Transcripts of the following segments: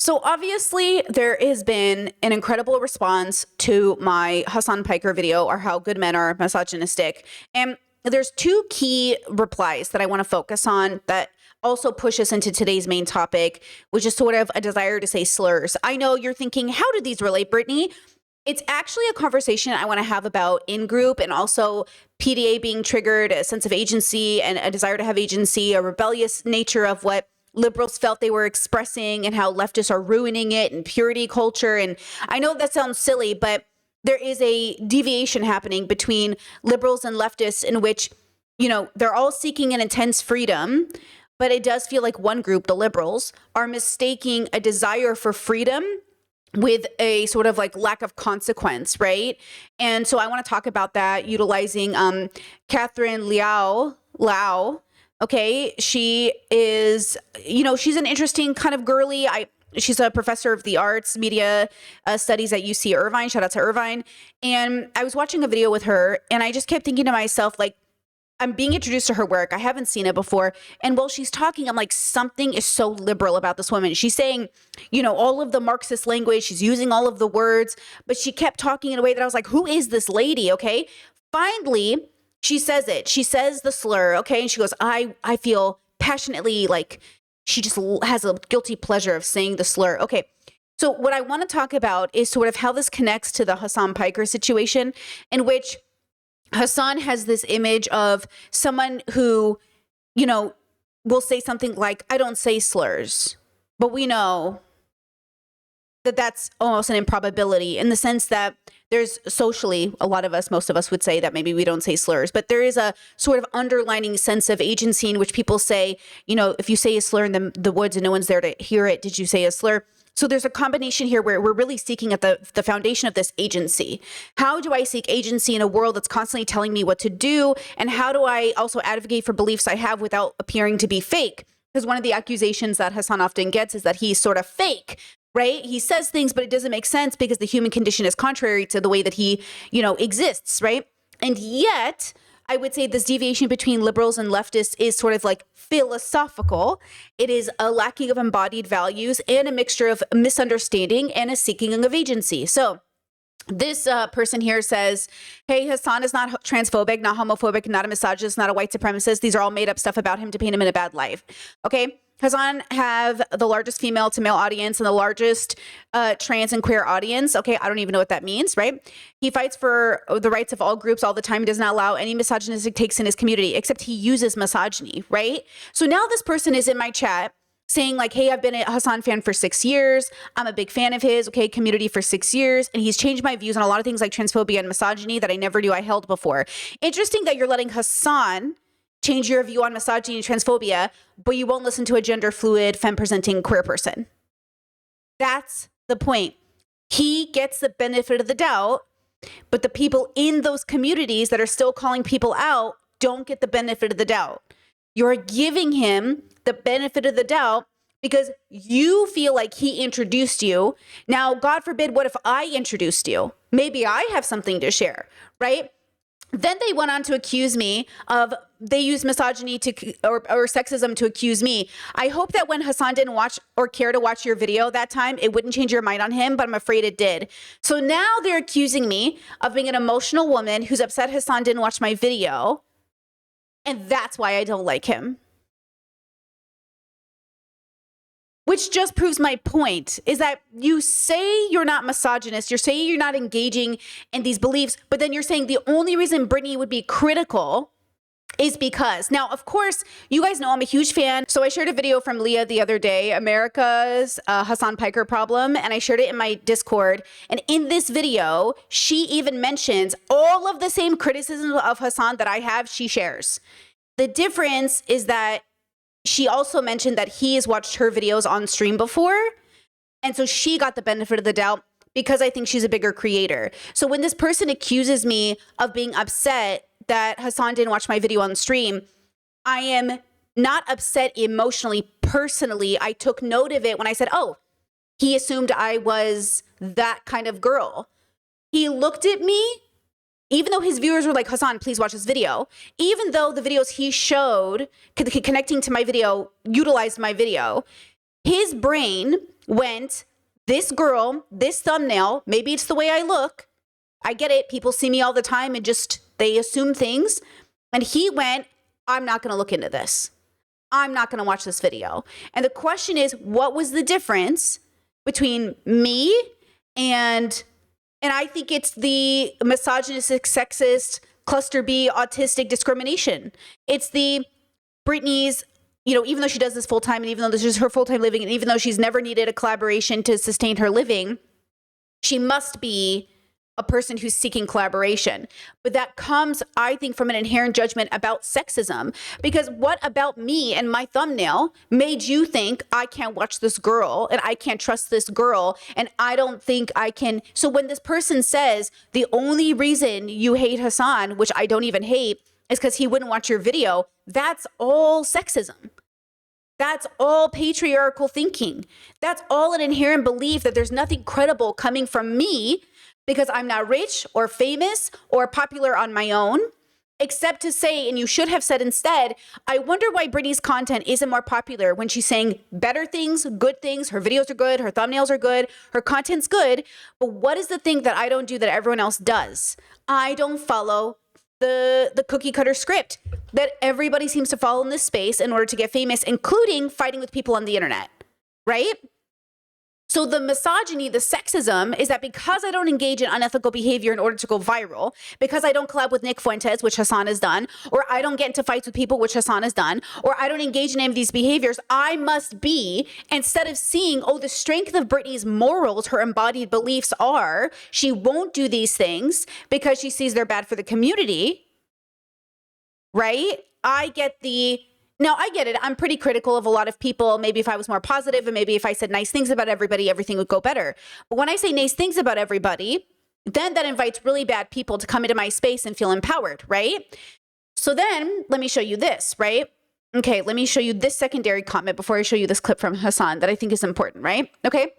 So obviously there has been an incredible response to my Hasan Piker video, or how good men are misogynistic. And there's two key replies that I want to focus on that also push us into today's main topic, which is sort of a desire to say slurs. I know you're thinking, how do these relate, Brittany? It's actually a conversation I want to have about in-group, and also PDA being triggered, a sense of agency and a desire to have agency, a rebellious nature of what liberals felt they were expressing, and how leftists are ruining it, and purity culture. And I know that sounds silly, but there is a deviation happening between liberals and leftists in which, they're all seeking an intense freedom, but it does feel like one group, the liberals, are mistaking a desire for freedom with a sort of like lack of consequence, right? And so I want to talk about that utilizing Catherine Liu. Okay, she is, she's an interesting kind of girly. She's a professor of the arts, media studies at UC Irvine. Shout out to Irvine. And I was watching a video with her, and I just kept thinking to myself, like, I'm being introduced to her work. I haven't seen it before. And while she's talking, I'm like, something is so liberal about this woman. She's saying, all of the Marxist language. She's using all of the words, but she kept talking in a way that I was like, who is this lady? Okay. Finally, she says it. She says the slur. Okay. And she goes, I feel passionately like she just has a guilty pleasure of saying the slur. Okay. So what I want to talk about is sort of how this connects to the Hasan Piker situation, in which Hasan has this image of someone who, will say something like, I don't say slurs, but we know that that's almost an improbability, in the sense that there's socially, a lot of us, most of us would say that maybe we don't say slurs, but there is a sort of underlining sense of agency in which people say, if you say a slur in the woods and no one's there to hear it, did you say a slur? So there's a combination here where we're really seeking at the foundation of this agency. How do I seek agency in a world that's constantly telling me what to do? And how do I also advocate for beliefs I have without appearing to be fake? Because one of the accusations that Hasan often gets is that he's sort of fake, right? He says things, but it doesn't make sense because the human condition is contrary to the way that he, exists, right? And yet, I would say this deviation between liberals and leftists is sort of like philosophical. It is a lacking of embodied values and a mixture of misunderstanding and a seeking of agency. So this person here says, hey, Hasan is not transphobic, not homophobic, not a misogynist, not a white supremacist. These are all made up stuff about him to paint him in a bad light. Okay. Hasan have the largest female to male audience and the largest trans and queer audience. Okay, I don't even know what that means, right? He fights for the rights of all groups all the time. He does not allow any misogynistic takes in his community, except he uses misogyny, right? So now this person is in my chat saying like, hey, I've been a Hasan fan for 6 years. I'm a big fan of his, okay, community for 6 years. And he's changed my views on a lot of things like transphobia and misogyny that I never knew I held before. Interesting that you're letting Hasan change your view on misogyny and transphobia, but you won't listen to a gender fluid, femme-presenting queer person. That's the point. He gets the benefit of the doubt, but the people in those communities that are still calling people out don't get the benefit of the doubt. You're giving him the benefit of the doubt because you feel like he introduced you. Now, God forbid, what if I introduced you? Maybe I have something to share, right? Then they went on to accuse me of, they used misogyny or sexism to accuse me. I hope that when Hasan didn't watch or care to watch your video that time, it wouldn't change your mind on him, but I'm afraid it did. So now they're accusing me of being an emotional woman who's upset Hasan didn't watch my video. And that's why I don't like him. Which just proves my point, is that you say you're not misogynist, you're saying you're not engaging in these beliefs, but then you're saying the only reason Brittany would be critical is because. Now, of course, you guys know I'm a huge fan. So I shared a video from Leah the other day, America's Hasan Piker problem, and I shared it in my Discord. And in this video, she even mentions all of the same criticisms of Hasan that I have, she shares. The difference is that she also mentioned that he has watched her videos on stream before. And so she got the benefit of the doubt because I think she's a bigger creator. So when this person accuses me of being upset that Hasan didn't watch my video on stream, I am not upset emotionally, personally. I took note of it when I said, oh, he assumed I was that kind of girl. He looked at me, even though his viewers were like, Hasan, please watch this video. Even though the videos he showed connecting to my video utilized my video, his brain went, this girl, this thumbnail, maybe it's the way I look. I get it. People see me all the time and just, they assume things. And he went, I'm not going to look into this. I'm not going to watch this video. And the question is, what was the difference between me and I think it's the misogynistic, sexist, cluster B, autistic discrimination. It's the Brittany's, even though she does this full time and even though this is her full-time living and even though she's never needed a collaboration to sustain her living, she must be a person who's seeking collaboration. But that comes, I think, from an inherent judgment about sexism. Because what about me and my thumbnail made you think I can't watch this girl and I can't trust this girl and I don't think I can? So when this person says the only reason you hate Hasan, which I don't even hate, is because he wouldn't watch your video, that's all sexism. That's all patriarchal thinking. That's all an inherent belief that there's nothing credible coming from me because I'm not rich or famous or popular on my own, except to say, and you should have said instead, I wonder why Brittany's content isn't more popular when she's saying better things, good things, her videos are good, her thumbnails are good, her content's good, but what is the thing that I don't do that everyone else does? I don't follow the cookie cutter script that everybody seems to follow in this space in order to get famous, including fighting with people on the internet, right? So the misogyny, the sexism is that because I don't engage in unethical behavior in order to go viral, because I don't collab with Nick Fuentes, which Hasan has done, or I don't get into fights with people, which Hasan has done, or I don't engage in any of these behaviors, I must be, instead of seeing, the strength of Brittany's morals, her embodied beliefs are, she won't do these things because she sees they're bad for the community, right? Now, I get it. I'm pretty critical of a lot of people. Maybe if I was more positive and maybe if I said nice things about everybody, everything would go better. But when I say nice things about everybody, then that invites really bad people to come into my space and feel empowered, right? So then let me show you this, right? Okay, let me show you this secondary comment before I show you this clip from Hasan that I think is important, right? Okay.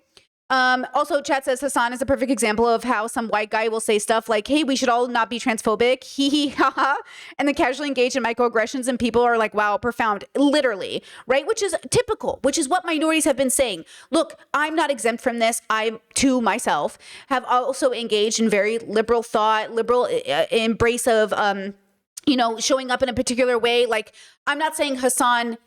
Also, chat says Hasan is a perfect example of how some white guy will say stuff like, hey, we should all not be transphobic, hee hee ha ha, and then casually engage in microaggressions and people are like, wow, profound, literally, right? Which is typical, which is what minorities have been saying. Look, I'm not exempt from this. I, too, myself, have also engaged in very liberal thought, liberal embrace of, showing up in a particular way. Like, I'm not saying Hasan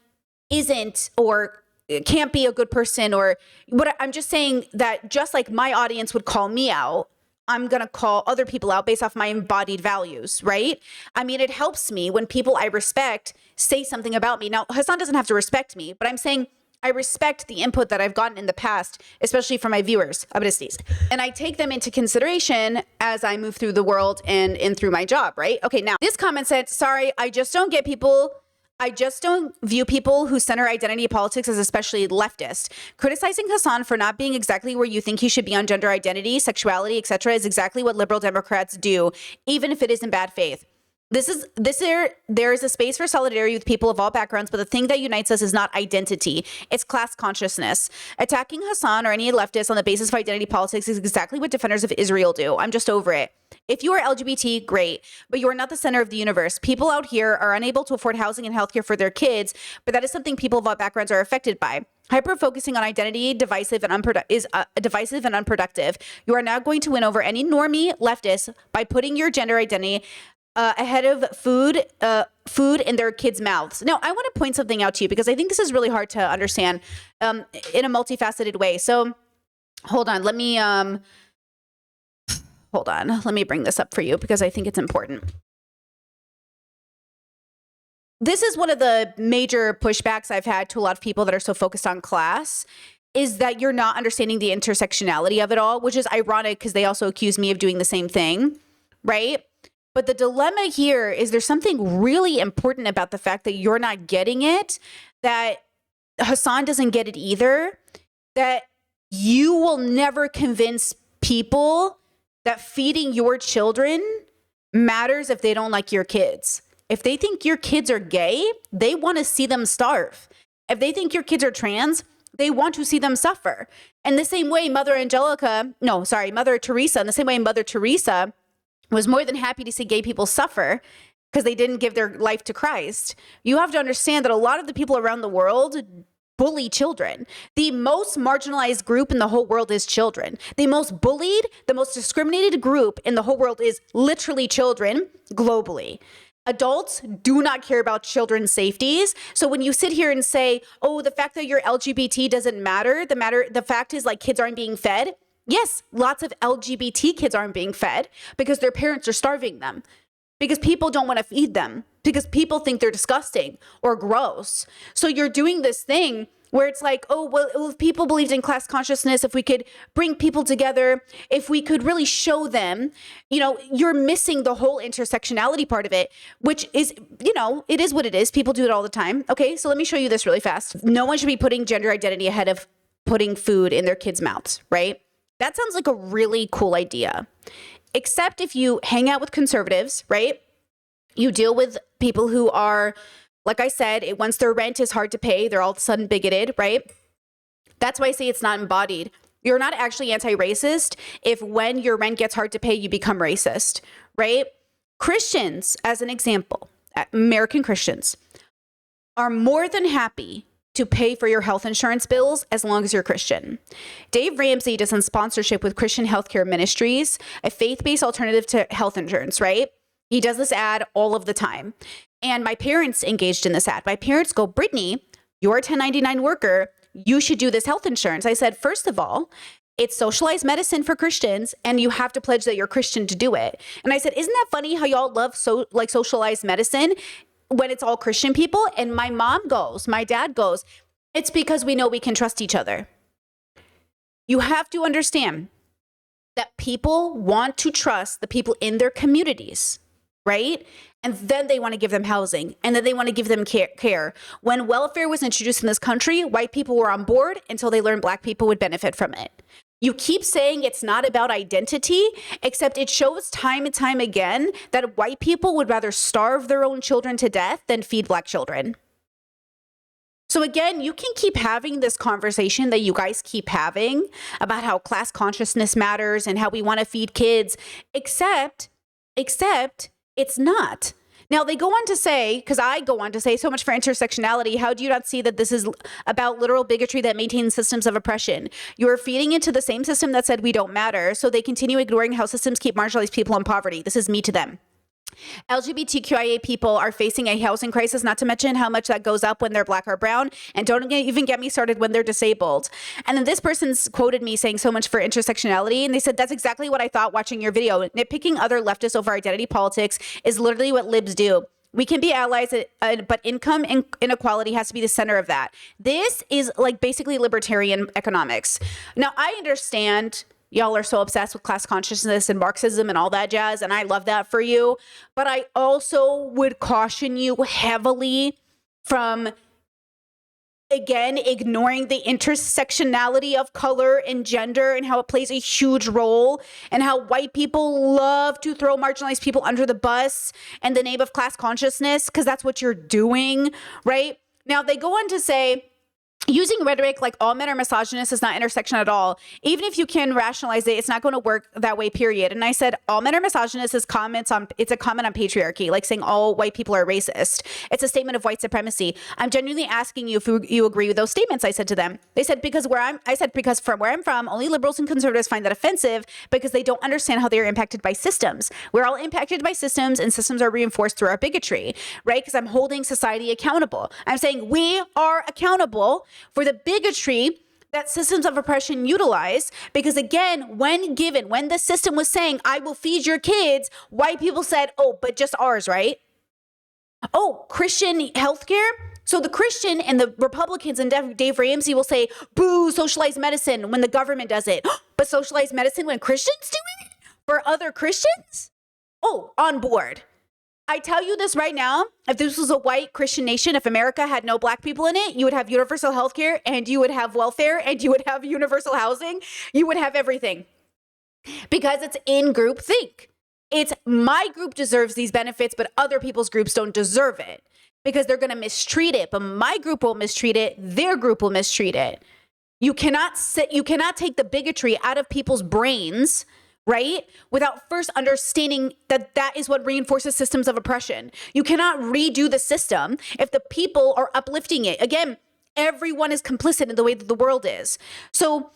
isn't or can't be a good person or what. I'm just saying that just like my audience would call me out, I'm going to call other people out based off my embodied values, right? I mean, it helps me when people I respect say something about me. Now, Hasan doesn't have to respect me, but I'm saying I respect the input that I've gotten in the past, especially from my viewers, abristis. And I take them into consideration as I move through the world and through my job, right? Okay, now this comment said, sorry, I just don't view people who center identity politics as especially leftist. Criticizing Hasan for not being exactly where you think he should be on gender identity, sexuality, etc. is exactly what liberal Democrats do, even if it is in bad faith. There is a space for solidarity with people of all backgrounds, but the thing that unites us is not identity. It's class consciousness. Attacking Hasan or any leftists on the basis of identity politics is exactly what defenders of Israel do. I'm just over it. If you are LGBT, great, but you are not the center of the universe. People out here are unable to afford housing and healthcare for their kids, but that is something people of all backgrounds are affected by. Hyper-focusing on identity is divisive and unproductive. You are not going to win over any normie leftists by putting your gender identity ahead of food in their kids' mouths. Now, I want to point something out to you because I think this is really hard to understand in a multifaceted way. So hold on, let me bring this up for you because I think it's important. This is one of the major pushbacks I've had to a lot of people that are so focused on class, is that you're not understanding the intersectionality of it all, which is ironic because they also accuse me of doing the same thing, right? But the dilemma here is there's something really important about the fact that you're not getting it, that Hasan doesn't get it either, that you will never convince people that feeding your children matters if they don't like your kids. If they think your kids are gay, they want to see them starve. If they think your kids are trans, they want to see them suffer. And the same way Mother Teresa, in the same way Mother Teresa was more than happy to see gay people suffer because they didn't give their life to Christ. You have to understand that a lot of the people around the world bully children. The most marginalized group in the whole world is children. The most bullied, the most discriminated group in the whole world is literally children globally. Adults do not care about children's safeties. So when you sit here and say, oh, the fact that you're LGBT doesn't matter, the fact is like kids aren't being fed. Yes, lots of LGBT kids aren't being fed because their parents are starving them, because people don't want to feed them, because people think they're disgusting or gross. So you're doing this thing where it's like, oh, well, if people believed in class consciousness, if we could bring people together, if we could really show them, you're missing the whole intersectionality part of it, which is, it is what it is. People do it all the time. Okay, so let me show you this really fast. No one should be putting gender identity ahead of putting food in their kids' mouths, right? That sounds like a really cool idea. Except if you hang out with conservatives, right? You deal with people who are, like I said, once their rent is hard to pay, they're all of a sudden bigoted, right? That's why I say it's not embodied. You're not actually anti-racist if when your rent gets hard to pay, you become racist, right? Christians, as an example, American Christians, are more than happy to pay for your health insurance bills as long as you're Christian. Dave Ramsey does some sponsorship with Christian Healthcare Ministries, a faith-based alternative to health insurance, right? He does this ad all of the time. And my parents engaged in this ad. My parents go, Brittany, you're a 1099 worker. You should do this health insurance. I said, first of all, it's socialized medicine for Christians, and you have to pledge that you're Christian to do it. And I said, isn't that funny how y'all love socialized medicine when it's all Christian people? And my dad goes, it's because we know we can trust each other. You have to understand that people want to trust the people in their communities, right? And then they want to give them housing, and then they want to give them care. When welfare was introduced in this country, white people were on board until they learned black people would benefit from it. You keep saying it's not about identity, except it shows time and time again that white people would rather starve their own children to death than feed black children. So again, you can keep having this conversation that you guys keep having about how class consciousness matters and how we want to feed kids, except it's not. Now, they go on to say, because I go on to say so much for intersectionality, how do you not see that this is about literal bigotry that maintains systems of oppression? You are feeding into the same system that said we don't matter, so they continue ignoring how systems keep marginalized people in poverty. This is me to them. LGBTQIA people are facing a housing crisis, not to mention how much that goes up when they're black or brown, and don't even get me started when they're disabled. And then this person's quoted me saying so much for intersectionality, and they said, that's exactly what I thought watching your video. Nitpicking other leftists over identity politics is literally what libs do. We can be allies, but income inequality has to be the center of that. This is like basically libertarian economics. Now, I understand y'all are so obsessed with class consciousness and Marxism and all that jazz, and I love that for you. But I also would caution you heavily from, again, ignoring the intersectionality of color and gender and how it plays a huge role, and how white people love to throw marginalized people under the bus in the name of class consciousness, because that's what you're doing, right? Now, they go on to say, using rhetoric like all men are misogynists is not intersection at all. Even if you can rationalize it, it's not going to work that way, period. And I said, all men are misogynists is it's a comment on patriarchy, like saying all white people are racist. It's a statement of white supremacy. I'm genuinely asking you if you agree with those statements, I said to them. They said, because from where I'm from, only liberals and conservatives find that offensive because they don't understand how they are impacted by systems. We're all impacted by systems, and systems are reinforced through our bigotry, right? Because I'm holding society accountable. I'm saying we are accountable for the bigotry that systems of oppression utilize, because again, when the system was saying, I will feed your kids, white people said, oh, but just ours, right? Oh, Christian healthcare? So the Christian and the Republicans and Dave Ramsey will say, boo, socialized medicine when the government does it. But socialized medicine when Christians do it? For other Christians? Oh, on board. I tell you this right now, if this was a white Christian nation, if America had no black people in it, you would have universal health care, and you would have welfare, and you would have universal housing. You would have everything, because it's in group think. It's my group deserves these benefits, but other people's groups don't deserve it because they're going to mistreat it. But my group will mistreat it. Their group will mistreat it. You cannot take the bigotry out of people's brains, right? Without first understanding that is what reinforces systems of oppression. You cannot redo the system if the people are uplifting it. Again, Everyone is complicit in the way that the world is. So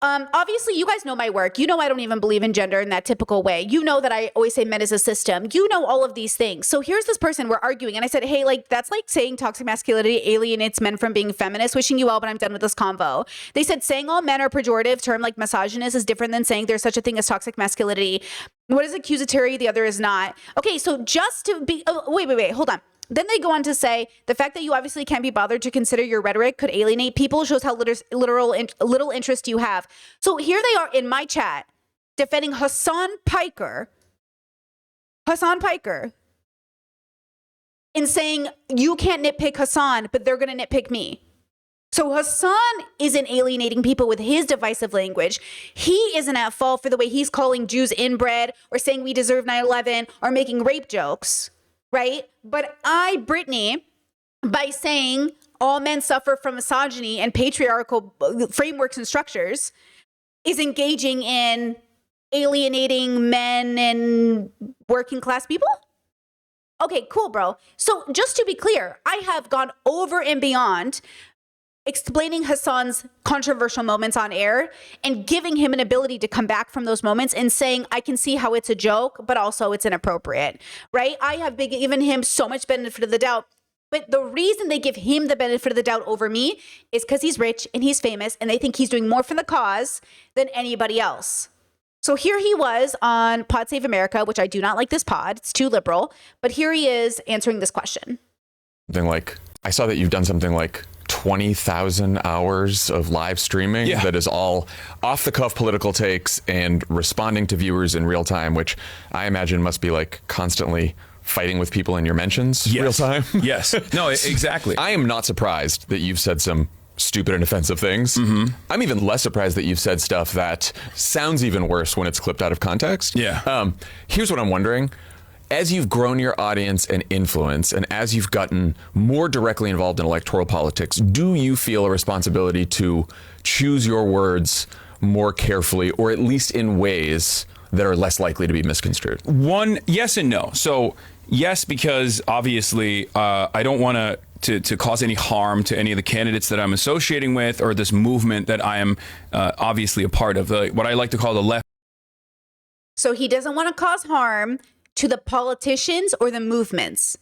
obviously, you guys know my work. You know I don't even believe in gender in that typical way. You know that I always say men is a system. You know all of these things. So here's this person, we're arguing. And I said, hey, like, that's like saying toxic masculinity alienates men from being feminists. Wishing you well, but I'm done with this convo. They said saying all men are pejorative term like misogynist is different than saying there's such a thing as toxic masculinity. What is accusatory? The other is not. Okay, so just to be, wait, hold on. Then they go on to say, the fact that you obviously can't be bothered to consider your rhetoric could alienate people shows how little interest you have. So here they are in my chat defending Hasan Piker, and saying, you can't nitpick Hasan, but they're going to nitpick me. So Hasan isn't alienating people with his divisive language. He isn't at fault for the way he's calling Jews inbred or saying we deserve 9/11 or making rape jokes. Right? But I, Brittany, by saying all men suffer from misogyny and patriarchal frameworks and structures, is engaging in alienating men and working class people? Okay, cool, bro. So just to be clear, I have gone over and beyond explaining Hasan's controversial moments on air and giving him an ability to come back from those moments and saying, I can see how it's a joke, but also it's inappropriate, right? I have given him so much benefit of the doubt. But the reason they give him the benefit of the doubt over me is because he's rich and he's famous and they think he's doing more for the cause than anybody else. So here he was on Pod Save America, which I do not like this pod. It's too liberal. But here he is answering this question. I saw that you've done something like 20,000 hours of live streaming that is all off the cuff political takes and responding to viewers in real time, which I imagine must be like constantly fighting with people in your mentions real time. Yes. No, exactly. I am not surprised that you've said some stupid and offensive things. Mm-hmm. I'm even less surprised that you've said stuff that sounds even worse when it's clipped out of context. Yeah. Here's what I'm wondering. As you've grown your audience and influence, and as you've gotten more directly involved in electoral politics, do you feel a responsibility to choose your words more carefully, or at least in ways that are less likely to be misconstrued? Yes and no. So yes, because obviously I don't want to cause any harm to any of the candidates that I'm associating with, or this movement that I am obviously a part of, what I like to call the left. So he doesn't want to cause harm to the politicians or the movements.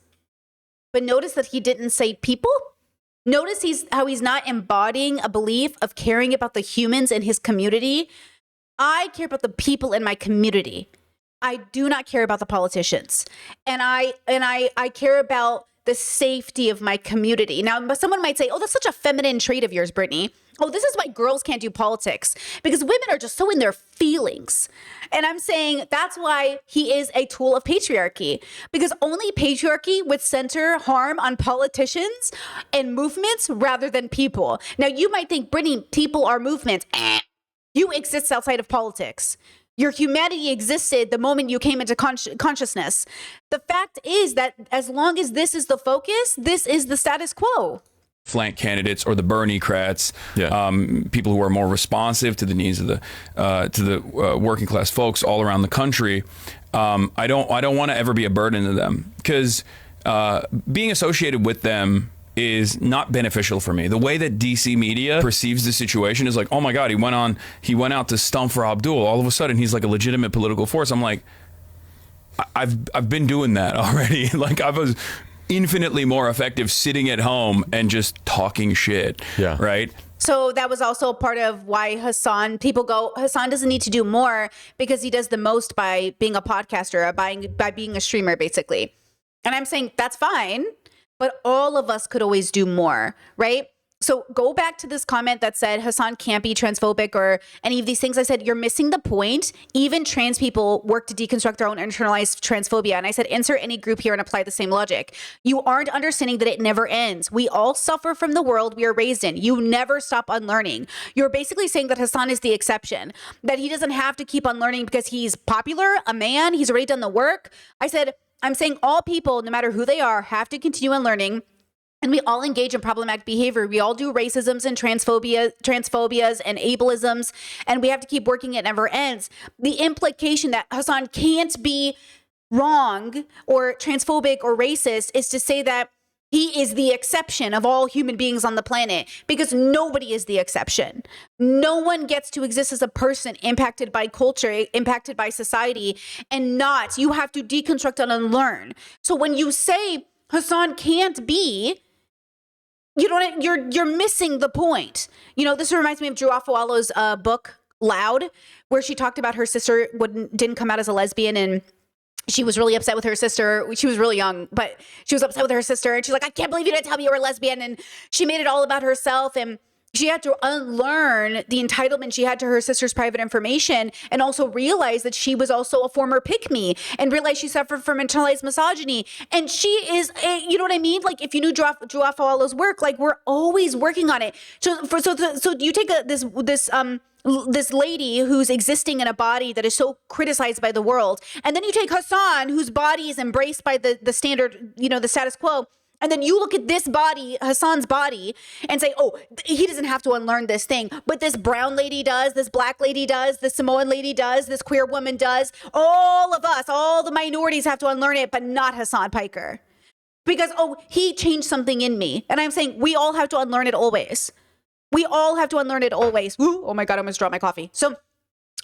But notice that he didn't say people. Notice how he's not embodying a belief of caring about the humans in his community. I care about the people in my community. I do not care about the politicians. And I care about the safety of my community. Now, someone might say, oh, that's such a feminine trait of yours, Brittany. Oh, this is why girls can't do politics, because women are just so in their feelings. And I'm saying that's why he is a tool of patriarchy, because only patriarchy would center harm on politicians and movements rather than people. Now, you might think, Brittany, people are movements. You exist outside of politics. Your humanity existed the moment you came into consciousness. The fact is that as long as this is the focus, this is the status quo. Flank candidates or the Bernie-crats, people who are more responsive to the needs of the working class folks all around the country. I don't want to ever be a burden to them, because being associated with them is not beneficial for me. The way that DC media perceives the situation is like, oh my God, he went out to stump for Abdul. All of a sudden, he's like a legitimate political force. I'm like, I've been doing that already. Like, I was infinitely more effective sitting at home and just talking shit. Yeah. Right. So that was also part of why people go, Hasan doesn't need to do more because he does the most by being a podcaster, by being a streamer, basically. And I'm saying that's fine, but all of us could always do more, right? So go back to this comment that said Hasan can't be transphobic or any of these things. I said, you're missing the point. Even trans people work to deconstruct their own internalized transphobia. And I said, insert any group here and apply the same logic. You aren't understanding that it never ends. We all suffer from the world we are raised in. You never stop unlearning. You're basically saying that Hasan is the exception, that he doesn't have to keep unlearning because he's popular, a man, he's already done the work. I said, I'm saying all people, no matter who they are, have to continue unlearning. And we all engage in problematic behavior. We all do racisms and transphobias and ableisms, and we have to keep working. It never ends. The implication that Hasan can't be wrong or transphobic or racist is to say that He is the exception of all human beings on the planet, because nobody is the exception. No one gets to exist as a person impacted by culture, impacted by society, and not, you have to deconstruct and unlearn. So when you say Hasan can't be, you're missing the point. This reminds me of Drew Afualo's book, Loud, where she talked about her sister didn't come out as a lesbian, and she was really upset with her sister. She was really young, but she was upset with her sister. And she's like, I can't believe you didn't tell me you were a lesbian. And she made it all about herself. And she had to unlearn the entitlement she had to her sister's private information, and also realize that she was also a former pick-me, and realize she suffered from internalized misogyny. And she is, you know what I mean? Like, if you knew Drew Afualo's work, like, we're always working on it. So you take this lady who's existing in a body that is so criticized by the world, and then you take Hasan, whose body is embraced by the standard, the status quo, and then you look at this body, Hasan's body, and say, oh, he doesn't have to unlearn this thing, but this brown lady does, this black lady does, this Samoan lady does, this queer woman does. All of us, all the minorities have to unlearn it, but not Hasan Piker. Because, he changed something in me. And I'm saying we all have to unlearn it always. We all have to unlearn it always. Ooh, oh my God, I almost dropped my coffee. So,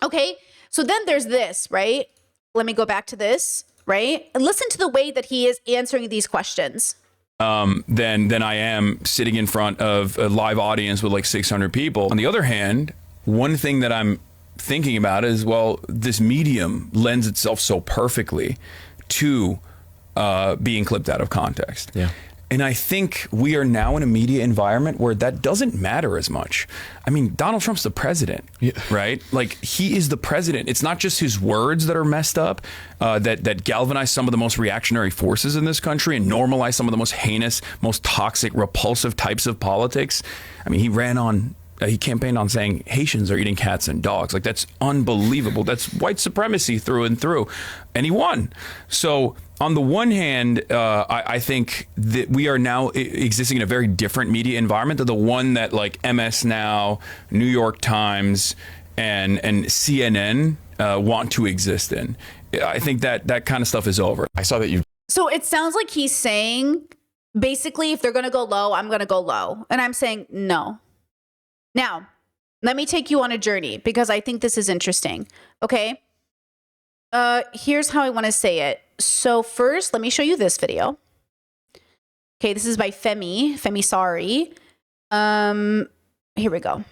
okay. So then there's this, right? Let me go back to this, right? And listen to the way that he is answering these questions. Than I am sitting in front of a live audience with like 600 people. On the other hand, one thing that I'm thinking about is, well, this medium lends itself so perfectly to being clipped out of context. Yeah. And I think we are now in a media environment where that doesn't matter as much. I mean, Donald Trump's the president, right? Like, he is the president. It's not just his words that are messed up, that galvanize some of the most reactionary forces in this country and normalize some of the most heinous, most toxic, repulsive types of politics. I mean, he campaigned on saying Haitians are eating cats and dogs. Like, that's unbelievable. That's white supremacy through and through. And he won. So on the one hand, I think that we are now existing in a very different media environment than the one that like MS Now, New York Times, and CNN want to exist in. I think that kind of stuff is over. I saw that you. So it sounds like he's saying, basically, if they're going to go low, I'm going to go low. And I'm saying no. Now, let me take you on a journey, because I think this is interesting. Okay. Here's how I want to say it. So first, let me show you this video. Okay, this is by Femi Sari. Here we go.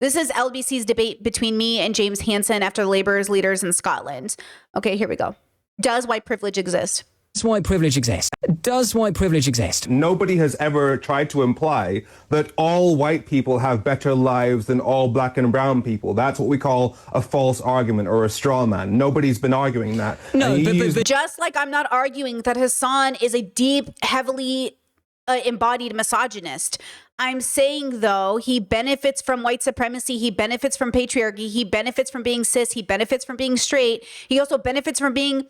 This is LBC's debate between me and James Hansen after the Labour's leaders in Scotland. Okay, here we go. Does white privilege exist? Does white privilege exist? Does white privilege exist? Nobody has ever tried to imply that all white people have better lives than all black and brown people. That's what we call a false argument or a straw man. Nobody's been arguing that. No, but just like I'm not arguing that Hasan is a deep, heavily embodied misogynist. I'm saying, though, he benefits from white supremacy. He benefits from patriarchy. He benefits from being cis. He benefits from being straight. He also benefits from being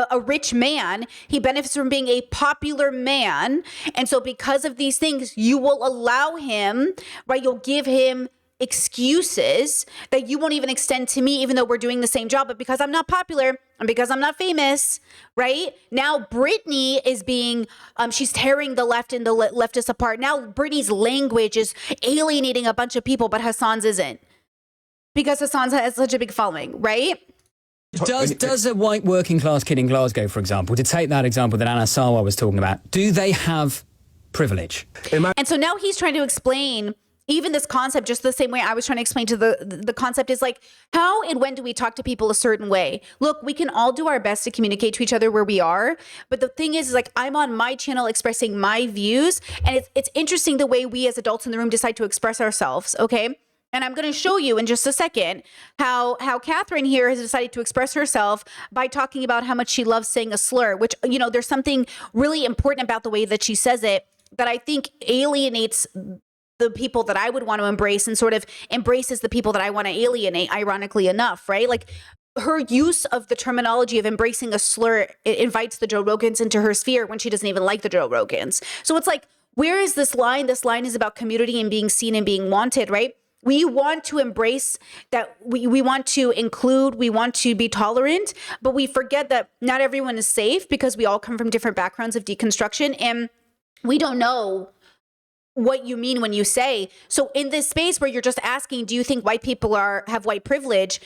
a rich man. He benefits from being a popular man. And so because of these things, you will allow him, right? You'll give him excuses that you won't even extend to me, even though we're doing the same job. But because I'm not popular and because I'm not famous, right? Now Brittany is being, she's tearing the left and the leftists apart. Now Brittany's language is alienating a bunch of people, but Hasan's isn't. Because Hasan has such a big following, right? Does a white working class kid in Glasgow, for example, to take that example that Anna Sawa was talking about, do they have privilege? And so now he's trying to explain even this concept just the same way I was trying to explain to the concept is like, how and when do we talk to people a certain way? Look, we can all do our best to communicate to each other where we are. But the thing is like, I'm on my channel expressing my views. And it's interesting the way we as adults in the room decide to express ourselves. Okay. And I'm going to show you in just a second how Catherine here has decided to express herself by talking about how much she loves saying a slur, which, you know, there's something really important about the way that she says it that I think alienates the people that I would want to embrace and sort of embraces the people that I want to alienate, ironically enough, right? Like her use of the terminology of embracing a slur, it invites the Joe Rogans into her sphere when she doesn't even like the Joe Rogans. So it's like, where is this line? This line is about community and being seen and being wanted, right? We want to embrace that. We want to include, we want to be tolerant, but we forget that not everyone is safe because we all come from different backgrounds of deconstruction. And we don't know what you mean when you say. So in this space where you're just asking, do you think white people have white privilege?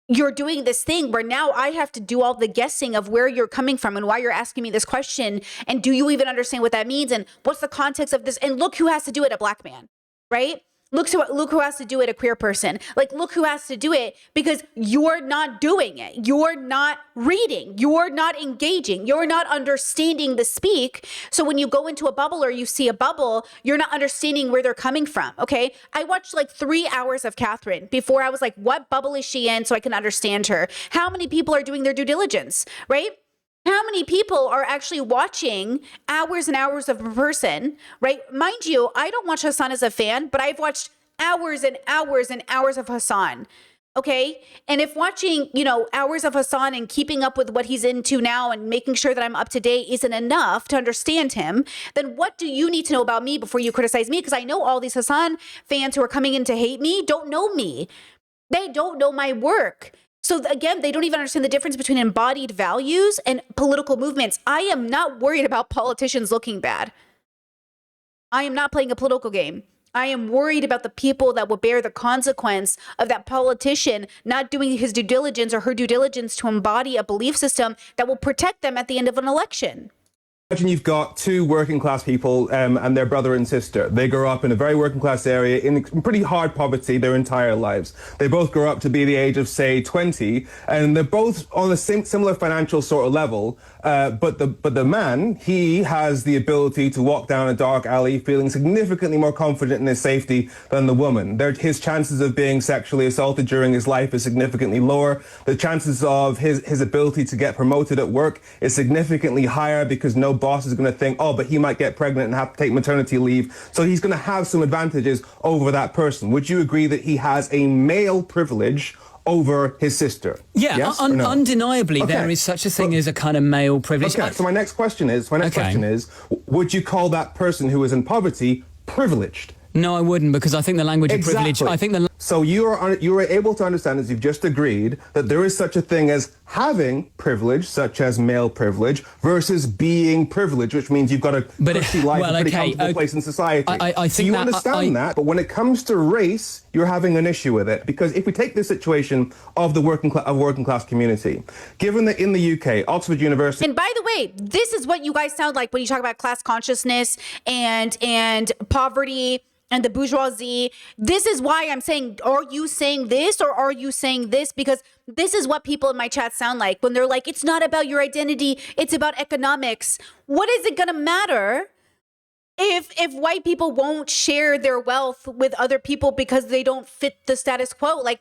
You're doing this thing where now I have to do all the guessing of where you're coming from and why you're asking me this question. And do you even understand what that means? And what's the context of this? And look who has to do it, a black man, right? Look who has to do it, a queer person. Like, look who has to do it, because you're not doing it. You're not reading. You're not engaging. You're not understanding the speak. So when you go into a bubble or you see a bubble, you're not understanding where they're coming from, okay? I watched like 3 hours of Catherine before I was like, what bubble is she in so I can understand her? How many people are doing their due diligence, right? How many people are actually watching hours and hours of a person, right? Mind you, I don't watch Hasan as a fan, but I've watched hours and hours and hours of Hasan, okay? And if watching, hours of Hasan and keeping up with what he's into now and making sure that I'm up to date isn't enough to understand him, then what do you need to know about me before you criticize me? Because I know all these Hasan fans who are coming in to hate me don't know me. They don't know my work. So again, they don't even understand the difference between embodied values and political movements. I am not worried about politicians looking bad. I am not playing a political game. I am worried about the people that will bear the consequence of that politician not doing his due diligence or her due diligence to embody a belief system that will protect them at the end of an election. Imagine you've got two working class people and their brother and sister. They grow up in a very working class area in pretty hard poverty their entire lives. They both grow up to be the age of, say, 20, and they're both on a similar financial sort of level. But the man, he has the ability to walk down a dark alley feeling significantly more confident in his safety than the woman. His chances of being sexually assaulted during his life is significantly lower. The chances of his ability to get promoted at work is significantly higher because no boss is going to think, oh, but he might get pregnant and have to take maternity leave. So he's going to have some advantages over that person. Would you agree that he has a male privilege over his sister? Yeah, yes no? Undeniably, okay. There is such a thing as a kind of male privilege. Okay, so my next question is, would you call that person who is in poverty privileged? No, I wouldn't, because I think the language of privilege, I think So you are able to understand, as you've just agreed, that there is such a thing as having privilege, such as male privilege, versus being privileged, which means you've got a pretty life, a pretty comfortable place in society. I think so you understand that, but when it comes to race, you're having an issue with it. Because if we take the situation of the working class community, given that in the UK, Oxford University... And by the way, this is what you guys sound like when you talk about class consciousness and poverty and the bourgeoisie. This is why I'm saying, are you saying this or are you saying this? Because this is what people in my chat sound like when they're like, it's not about your identity, it's about economics. What is it going to matter if white people won't share their wealth with other people because they don't fit the status quo? Like,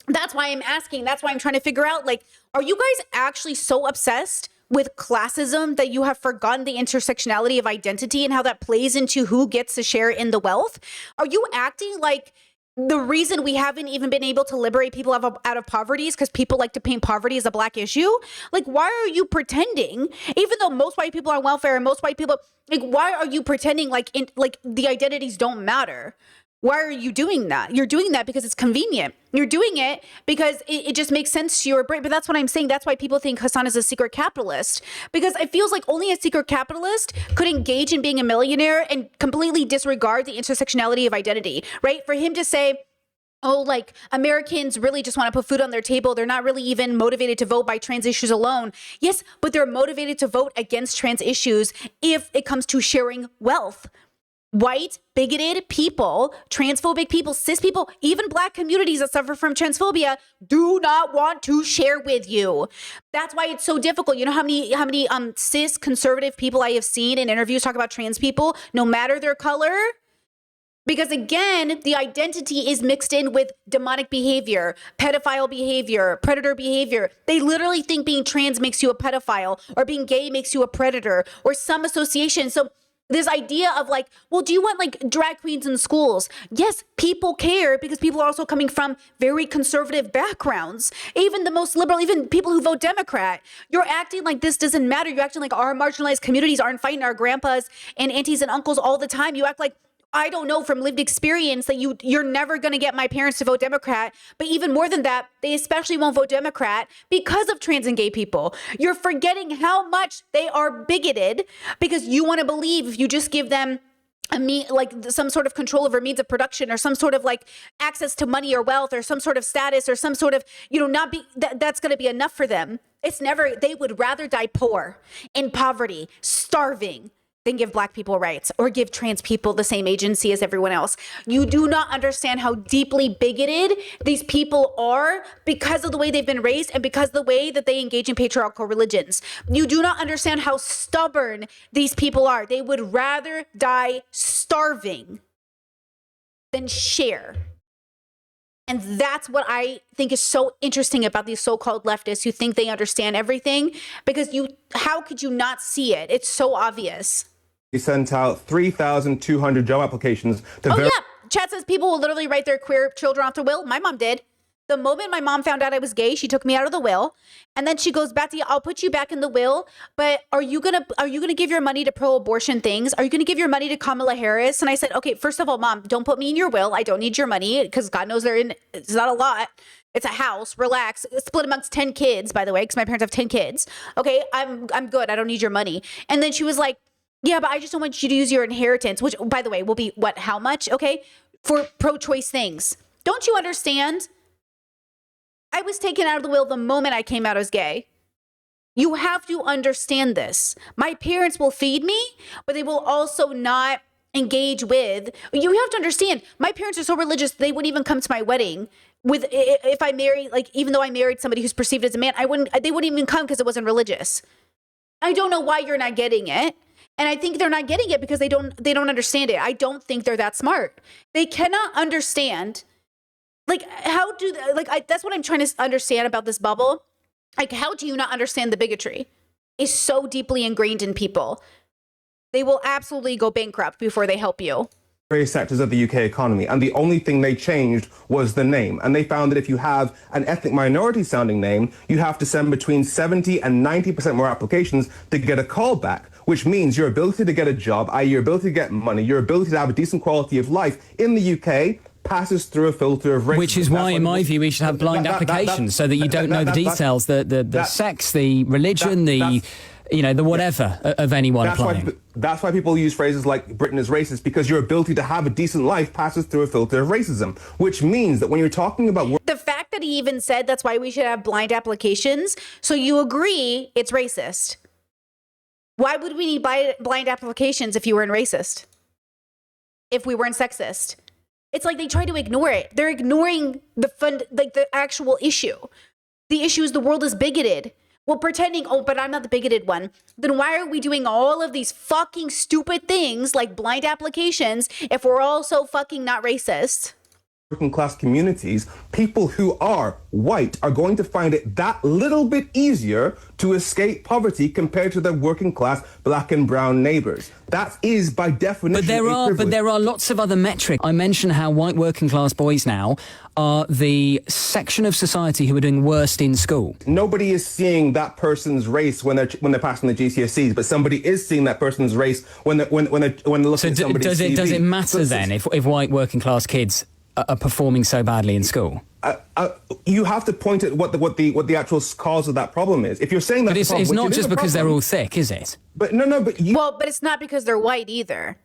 that's why I'm asking. That's why I'm trying to figure out, like, are you guys actually so obsessed with classism that you have forgotten the intersectionality of identity and how that plays into who gets to share in the wealth? Are you acting like the reason we haven't even been able to liberate people out of poverty is because people like to paint poverty as a black issue? Like, why are you pretending, even though most white people are on welfare and most white people, like, why are you pretending like the identities don't matter? Why are you doing that? You're doing that because it's convenient. You're doing it because it just makes sense to your brain. But that's what I'm saying. That's why people think Hasan is a secret capitalist, because it feels like only a secret capitalist could engage in being a millionaire and completely disregard the intersectionality of identity, right? For him to say, oh, like, Americans really just want to put food on their table. They're not really even motivated to vote by trans issues alone. Yes, but they're motivated to vote against trans issues if it comes to sharing wealth. White, bigoted people, transphobic people, cis people, even black communities that suffer from transphobia do not want to share with you. That's why it's so difficult. You know how many cis conservative people I have seen in interviews talk about trans people, no matter their color? Because again, the identity is mixed in with demonic behavior, pedophile behavior, predator behavior. They literally think being trans makes you a pedophile or being gay makes you a predator or some association. So this idea of like, well, do you want like drag queens in schools? Yes, people care because people are also coming from very conservative backgrounds. Even the most liberal, even people who vote Democrat. You're acting like this doesn't matter. You're acting like our marginalized communities aren't fighting our grandpas and aunties and uncles all the time. You act like I don't know from lived experience that you're never going to get my parents to vote Democrat. But even more than that, they especially won't vote Democrat because of trans and gay people. You're forgetting how much they are bigoted because you want to believe if you just give them like some sort of control over means of production or some sort of like access to money or wealth or some sort of status or some sort of, not be, that's going to be enough for them. It's never, they would rather die poor, in poverty, starving, than give black people rights or give trans people the same agency as everyone else. You do not understand how deeply bigoted these people are because of the way they've been raised and because of the way that they engage in patriarchal religions. You do not understand how stubborn these people are. They would rather die starving than share. And that's what I think is so interesting about these so-called leftists who think they understand everything, because how could you not see it? It's so obvious. We sent out 3,200 job applications to yeah. Chat says people will literally write their queer children off the will. My mom did. The moment my mom found out I was gay, she took me out of the will. And then she goes, Betsy, I'll put you back in the will, but are you gonna give your money to pro-abortion things? Are you gonna give your money to Kamala Harris? And I said, okay, first of all, Mom, don't put me in your will. I don't need your money because God knows it's not a lot. It's a house. Relax. It's split amongst 10 kids, by the way, because my parents have 10 kids. Okay, I'm good. I don't need your money. And then she was like, yeah, but I just don't want you to use your inheritance, which, by the way, will be how much? Okay, for pro-choice things. Don't you understand? I was taken out of the will the moment I came out as gay. You have to understand this. My parents will feed me, but they will also not engage with. You have to understand, my parents are so religious, they wouldn't even come to my wedding. If I marry, like, even though I married somebody who's perceived as a man, they wouldn't even come because it wasn't religious. I don't know why you're not getting it. And I think they're not getting it because they don't understand it. I don't think they're that smart. They cannot understand. Like, that's what I'm trying to understand about this bubble. Like, how do you not understand the bigotry? It's so deeply ingrained in people. They will absolutely go bankrupt before they help you. Various sectors of the UK economy, and the only thing they changed was the name. And they found that if you have an ethnic minority sounding name, you have to send between 70 and 90% more applications to get a call back, which means your ability to get a job, i.e. your ability to get money, your ability to have a decent quality of life in the UK passes through a filter of racism. Which is why, in my view, we should have blind applications so that you don't know the details, the sex, the religion, the whatever of anyone applying. That's why people use phrases like Britain is racist, because your ability to have a decent life passes through a filter of racism, which means that when you're talking about... The fact that he even said that's why we should have blind applications, so you agree it's racist. Why would we need blind applications if you weren't racist? If we weren't sexist? It's like they try to ignore it. They're ignoring the actual issue. The issue is the world is bigoted. Well, pretending, but I'm not the bigoted one. Then why are we doing all of these fucking stupid things like blind applications if we're all so fucking not racist? Working class communities, people who are white are going to find it that little bit easier to escape poverty compared to their working class black and brown neighbors. That is by definition But there are lots of other metrics. I mentioned how white working class boys now are the section of society who are doing worst in school. Nobody is seeing that person's race when they're passing the GCSEs, but somebody is seeing that person's race when they're looking at somebody's CV. Does it matter then if white working class kids are performing so badly in school? You have to point at what the actual cause of that problem is. If you're saying that, but it's not just because they're all thick, is it? But but it's not because they're white either.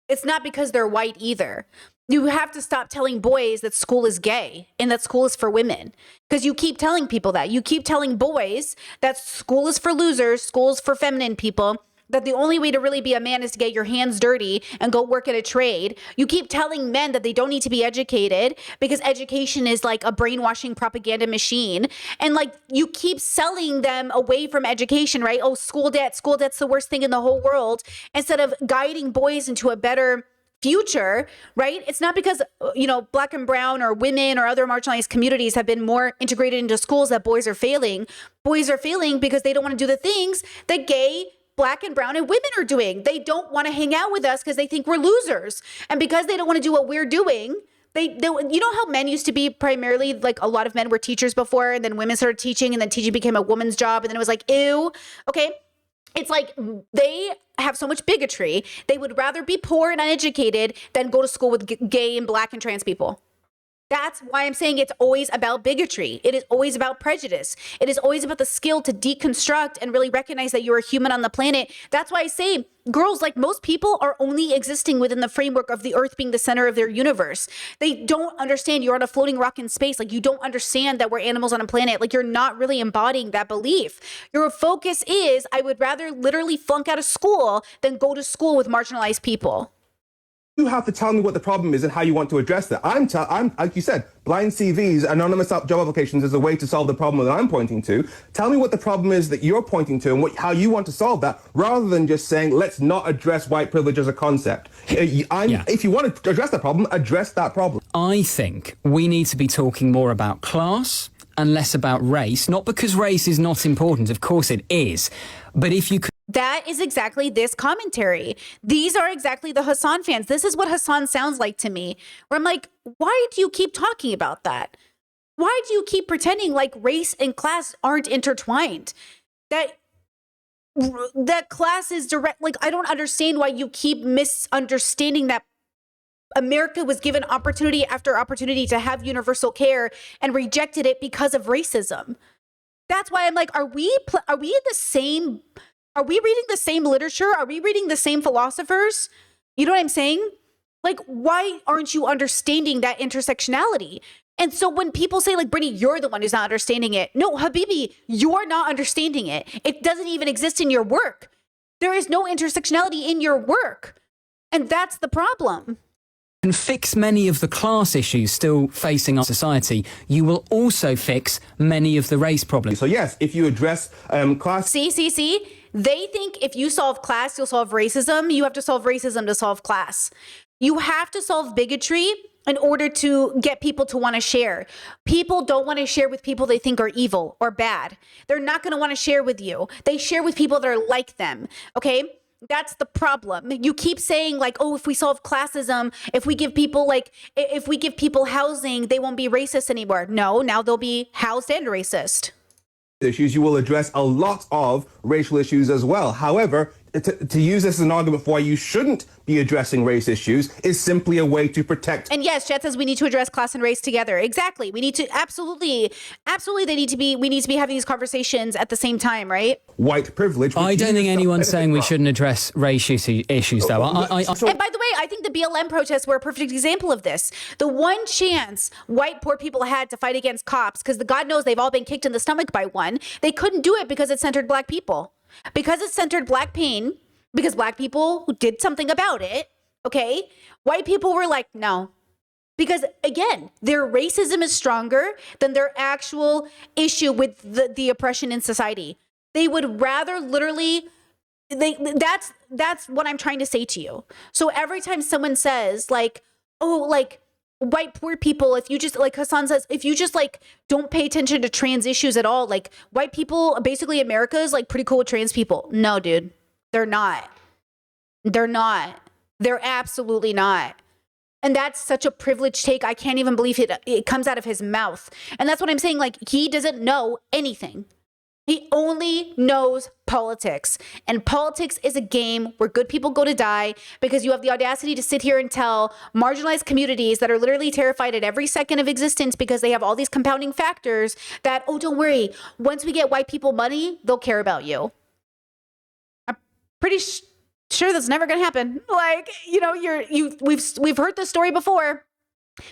It's not because they're white either. You have to stop telling boys that school is gay and that school is for women, because you keep telling people that. You keep telling boys that school is for losers, school is for feminine people, that the only way to really be a man is to get your hands dirty and go work at a trade. You keep telling men that they don't need to be educated because education is like a brainwashing propaganda machine. And like you keep selling them away from education, right? Oh, school debt's the worst thing in the whole world, instead of guiding boys into a better future, right? It's not because, black and brown or women or other marginalized communities have been more integrated into schools that boys are failing. Boys are failing because they don't want to do the things that gay, black and brown and women are doing. They don't want to hang out with us because they think we're losers. And because they don't want to do what we're doing, they how men used to be primarily, like a lot of men were teachers before, and then women started teaching, and then teaching became a woman's job, and then it was like, ew. Okay. It's like they have so much bigotry. They would rather be poor and uneducated than go to school with gay and black and trans people. That's why I'm saying it's always about bigotry. It is always about prejudice. It is always about the skill to deconstruct and really recognize that you're a human on the planet. That's why I say girls, like most people, are only existing within the framework of the earth being the center of their universe. They don't understand you're on a floating rock in space. Like, you don't understand that we're animals on a planet. Like, you're not really embodying that belief. Your focus is, I would rather literally flunk out of school than go to school with marginalized people. You have to tell me what the problem is and how you want to address that. I'm like you said, blind CVs, anonymous job applications is a way to solve the problem that I'm pointing to. Tell me what the problem is that you're pointing to and how you want to solve that, rather than just saying, let's not address white privilege as a concept. If you want to address that problem, address that problem. I think we need to be talking more about class and less about race, not because race is not important, of course it is, but if you could. That is exactly this commentary. These are exactly the Hasan fans. This is what Hasan sounds like to me, where I'm like, why do you keep talking about that? Why do you keep pretending like race and class aren't intertwined? That class is direct. Like, I don't understand why you keep misunderstanding that America was given opportunity after opportunity to have universal care and rejected it because of racism. That's why I'm like, are we in the same? Are we reading the same literature? Are we reading the same philosophers? You know what I'm saying? Like, why aren't you understanding that intersectionality? And so when people say, like, Brittany, you're the one who's not understanding it. No, Habibi, you're not understanding it. It doesn't even exist in your work. There is no intersectionality in your work. And that's the problem. Can fix many of the class issues still facing our society, you will also fix many of the race problems. So yes, if you address class... See? They think if you solve class, you'll solve racism. You have to solve racism to solve class. You have to solve bigotry in order to get people to want to share. People don't want to share with people they think are evil or bad. They're not going to want to share with you. They share with people that are like them, okay? That's the problem. You keep saying, like, oh, if we solve classism, if we give people housing, they won't be racist anymore. No, now they'll be housed and racist. Issues, you will address a lot of racial issues as well. However, to use this as an argument for why you shouldn't be addressing race issues is simply a way to protect. And yes, Jet says we need to address class and race together. Exactly. We need to absolutely we need to be having these conversations at the same time, right? White privilege. I don't think anyone's saying we shouldn't address race issues though. And by the way, I think the BLM protests were a perfect example of this. The one chance white poor people had to fight against cops, because God knows they've all been kicked in the stomach by one, they couldn't do it because it centered black people. Because it centered black pain, because black people did something about it, okay? White people were like, no. Because, again, their racism is stronger than their actual issue with the oppression in society. They would rather literally... That's what I'm trying to say to you. So every time someone says, like, oh, like, white poor people, if you just, like Hasan says, if you just, like, don't pay attention to trans issues at all, like, white people, basically America is, like, pretty cool with trans people. No, dude, they're not. They're not. They're absolutely not. And that's such a privileged take. I can't even believe it comes out of his mouth. And that's what I'm saying. Like, he doesn't know anything. He only knows politics. And politics is a game where good people go to die because you have the audacity to sit here and tell marginalized communities that are literally terrified at every second of existence because they have all these compounding factors that, oh, don't worry, once we get white people money, they'll care about you. I'm pretty sure that's never going to happen. Like, you know, we've heard this story before.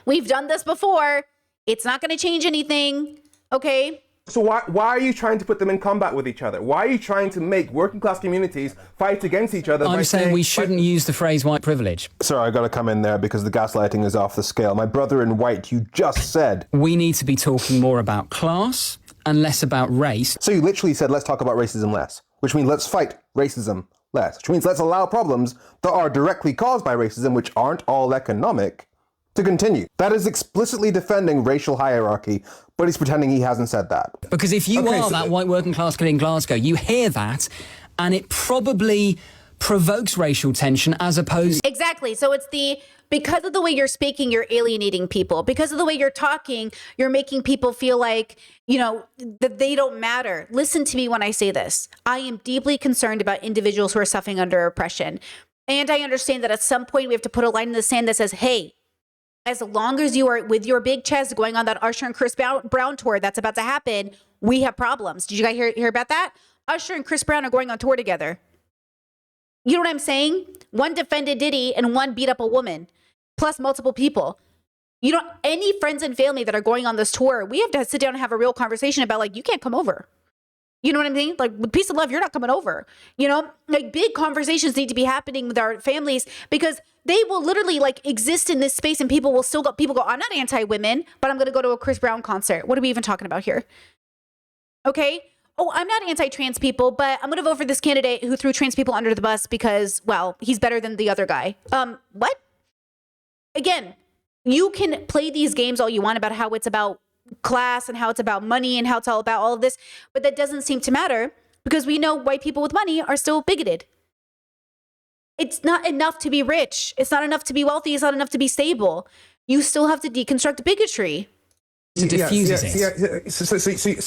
We've done this before. It's not going to change anything. Okay? So why are you trying to put them in combat with each other? Why are you trying to make working class communities fight against each other? I'm saying we shouldn't use the phrase white privilege. Sorry, I got to come in there because the gaslighting is off the scale. My brother in white, you just said. We need to be talking more about class and less about race. So you literally said, let's talk about racism less, which means let's fight racism less, which means let's allow problems that are directly caused by racism, which aren't all economic, to continue. That is explicitly defending racial hierarchy, but he's pretending he hasn't said that. Because if you are that white working class kid in Glasgow, you hear that, and it probably provokes racial tension as opposed. Exactly. So it's because of the way you're speaking, you're alienating people. Because of the way you're talking, you're making people feel like, that they don't matter. Listen to me when I say this. I am deeply concerned about individuals who are suffering under oppression. And I understand that at some point we have to put a line in the sand that says, hey, as long as you are with your big chest going on that Usher and Chris Brown tour that's about to happen, we have problems. Did you guys hear about that? Usher and Chris Brown are going on tour together. You know what I'm saying? One defended Diddy and one beat up a woman, plus multiple people. Any friends and family that are going on this tour, we have to sit down and have a real conversation about, like, you can't come over. You know what I mean? Like, with peace and love, you're not coming over. Like, big conversations need to be happening with our families, because they will literally, like, exist in this space, and people go, I'm not anti-women, but I'm going to go to a Chris Brown concert. What are we even talking about here? Okay. Oh, I'm not anti-trans people, but I'm going to vote for this candidate who threw trans people under the bus because, well, he's better than the other guy. What? Again, you can play these games all you want about how it's about class and how it's about money and how it's all about all of this, but that doesn't seem to matter, because we know white people with money are still bigoted. It's not enough to be rich. It's not enough to be wealthy. It's not enough to be stable. You still have to deconstruct bigotry. So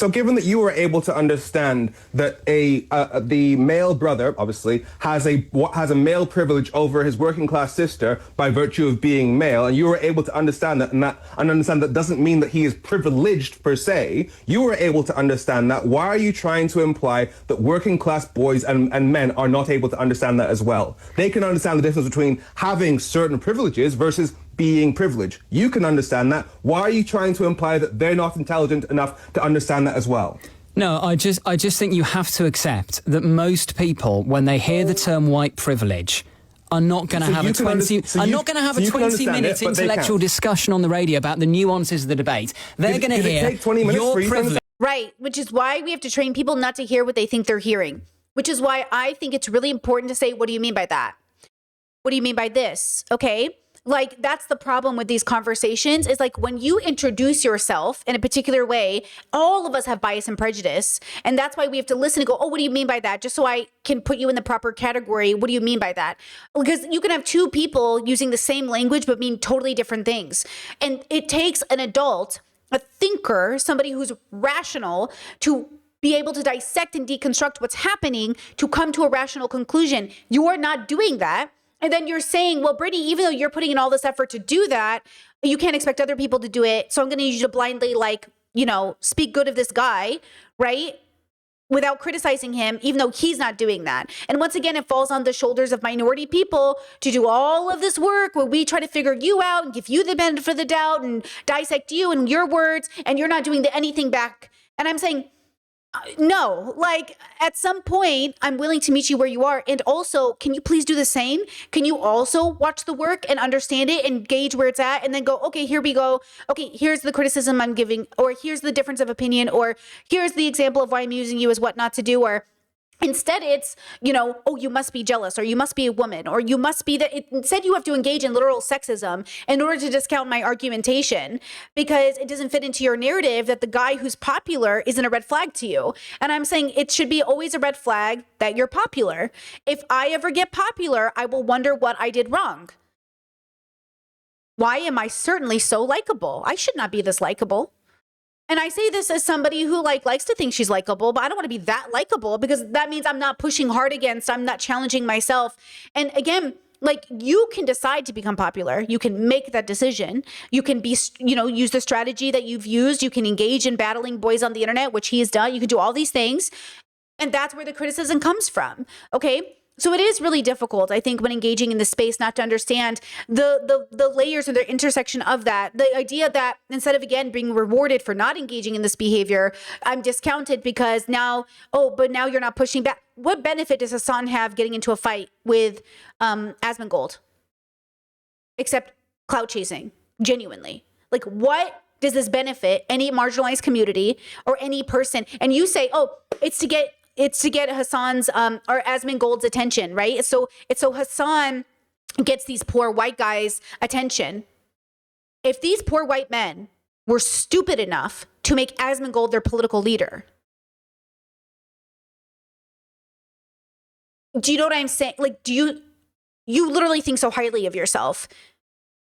given that you were able to understand that the male brother obviously has a male privilege over his working class sister by virtue of being male, and you were able to understand that, and understand that doesn't mean that he is privileged per se. You were able to understand that. Why are you trying to imply that working class boys and men are not able to understand that as well? They can understand the difference between having certain privileges versus being privileged. You can understand that. Why are you trying to imply that they're not intelligent enough to understand that as well? No, I just think you have to accept that most people, when they hear the term white privilege, are not going to have a 20-minute intellectual discussion on the radio about the nuances of the debate. They're going to hear your privilege. Right, which is why we have to train people not to hear what they think they're hearing, which is why I think it's really important to say, what do you mean by that? What do you mean by this? Okay? Like, that's the problem with these conversations, is like, when you introduce yourself in a particular way, all of us have bias and prejudice. And that's why we have to listen and go, oh, what do you mean by that? Just so I can put you in the proper category. What do you mean by that? Because you can have two people using the same language, but mean totally different things. And it takes an adult, a thinker, somebody who's rational, to be able to dissect and deconstruct what's happening to come to a rational conclusion. You are not doing that. And then you're saying, well, Brittany, even though you're putting in all this effort to do that, you can't expect other people to do it. So I'm going to use you to blindly, speak good of this guy, right? Without criticizing him, even though he's not doing that. And once again, it falls on the shoulders of minority people to do all of this work where we try to figure you out and give you the benefit of the doubt and dissect you and your words, and you're not doing anything back. And I'm saying, no, like, at some point, I'm willing to meet you where you are. And also, can you please do the same? Can you also watch the work and understand it and gauge where it's at, and then go, okay, here we go. Okay, here's the criticism I'm giving, or here's the difference of opinion, or here's the example of why I'm using you as what not to do, or instead it's, oh, you must be jealous, or you must be a woman, or you must be that. Instead, you have to engage in literal sexism in order to discount my argumentation, because it doesn't fit into your narrative that the guy who's popular isn't a red flag to you. And I'm saying it should be always a red flag that you're popular. If I ever get popular, I will wonder what I did wrong. Why am I certainly so likable? I should not be this likable. And I say this as somebody who likes to think she's likable, but I don't want to be that likable, because that means I'm not pushing hard I'm not challenging myself. And again, you can decide to become popular. You can make that decision. You can be, use the strategy that you've used. You can engage in battling boys on the internet, which he has done. You can do all these things. And that's where the criticism comes from. Okay. So it is really difficult, I think, when engaging in this space, not to understand the layers or the intersection of that. The idea that instead of, again, being rewarded for not engaging in this behavior, I'm discounted because now you're not pushing back. What benefit does Hasan have getting into a fight with Asmongold? Except clout chasing, genuinely. What does this benefit any marginalized community or any person? And you say, oh, it's to get Hasan's or Asmongold's attention, right? So Hasan gets these poor white guys' attention. If these poor white men were stupid enough to make Asmongold their political leader, Do you know what I'm saying? Like, you literally think so highly of yourself.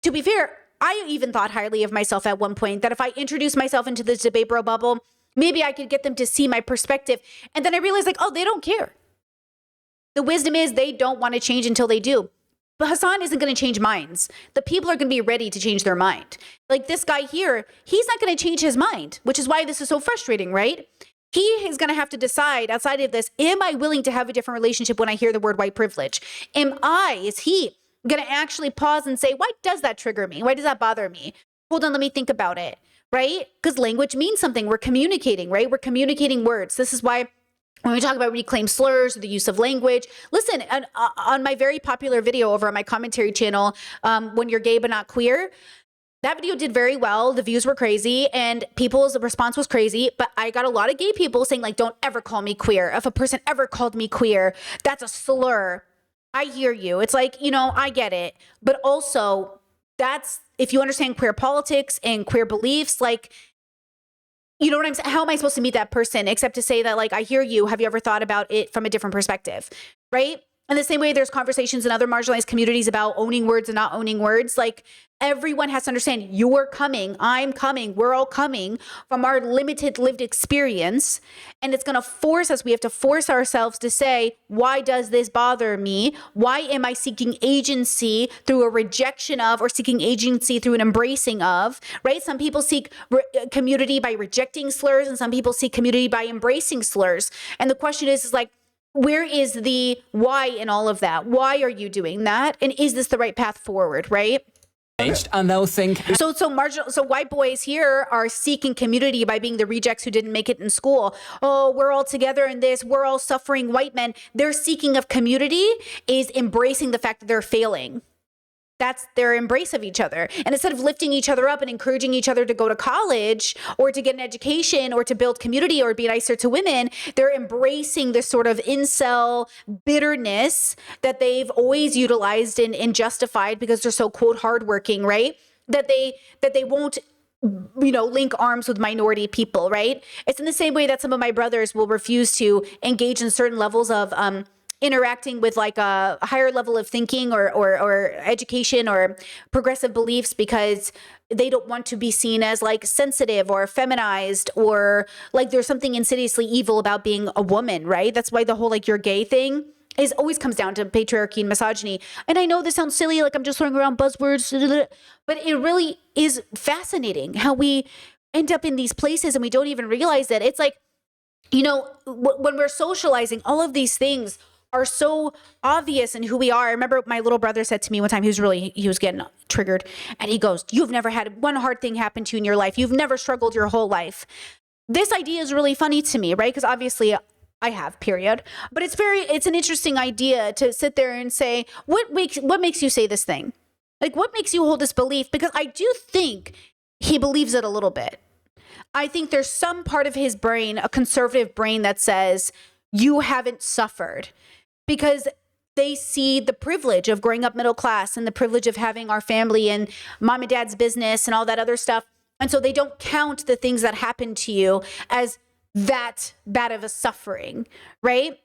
To be fair, I even thought highly of myself at one point, that if I introduced myself into this debate bro bubble, maybe I could get them to see my perspective. And then I realized, like, oh, they don't care. The wisdom is they don't want to change until they do. But Hasan isn't going to change minds. The people are going to be ready to change their mind. Like this guy here, he's not going to change his mind, which is why this is so frustrating, right? He is going to have to decide outside of this, am I willing to have a different relationship when I hear the word white privilege? Is he going to actually pause and say, why does that trigger me? Why does that bother me? Hold on, let me think about it, right? Because language means something. We're communicating, right? We're communicating words. This is why when we talk about reclaim slurs or the use of language, listen, on my very popular video over on my commentary channel, When You're Gay But Not Queer, that video did very well. The views were crazy and people's response was crazy. But I got a lot of gay people saying, like, don't ever call me queer. If a person ever called me queer, that's a slur. I hear you. It's like, I get it. But also, that's, if you understand queer politics and queer beliefs, like, you know what I'm saying? How am I supposed to meet that person except to say that, like, I hear you. Have you ever thought about it from a different perspective? Right? In the same way, there's conversations in other marginalized communities about owning words and not owning words. Like, everyone has to understand you're coming, I'm coming, we're all coming from our limited lived experience. And it's going to force us, we have to force ourselves to say, why does this bother me? Why am I seeking agency through a rejection of, or seeking agency through an embracing of, right? Some people seek community by rejecting slurs, and some people seek community by embracing slurs. And the question is like, where is the why in all of that? Why are you doing that? And is this the right path forward, right? And they'll think so white boys here are seeking community by being the rejects who didn't make it in school. Oh, we're all together in this, we're all suffering white men. Their seeking of community is embracing the fact that they're failing. That's their embrace of each other. And instead of lifting each other up and encouraging each other to go to college or to get an education or to build community or be nicer to women, they're embracing this sort of incel bitterness that they've always utilized and justified because they're so, quote, hardworking, right? That they won't link arms with minority people, right? It's in the same way that some of my brothers will refuse to engage in certain levels of interacting with like a higher level of thinking or education or progressive beliefs because they don't want to be seen as like sensitive or feminized or like there's something insidiously evil about being a woman, right? That's why the whole like you're gay thing is always comes down to patriarchy and misogyny. And I know this sounds silly, like I'm just throwing around buzzwords, but it really is fascinating how we end up in these places and we don't even realize that. It's like, when we're socializing, all of these things are so obvious in who we are. I remember my little brother said to me one time, he was getting triggered and he goes, you've never had one hard thing happen to you in your life. You've never struggled your whole life. This idea is really funny to me, right? Because obviously I have, period. But it's an interesting idea to sit there and say, what makes you say this thing? Like, what makes you hold this belief? Because I do think he believes it a little bit. I think there's some part of his brain, a conservative brain, that says, you haven't suffered. Because they see the privilege of growing up middle class and the privilege of having our family and mom and dad's business and all that other stuff. And so they don't count the things that happen to you as that bad of a suffering, right?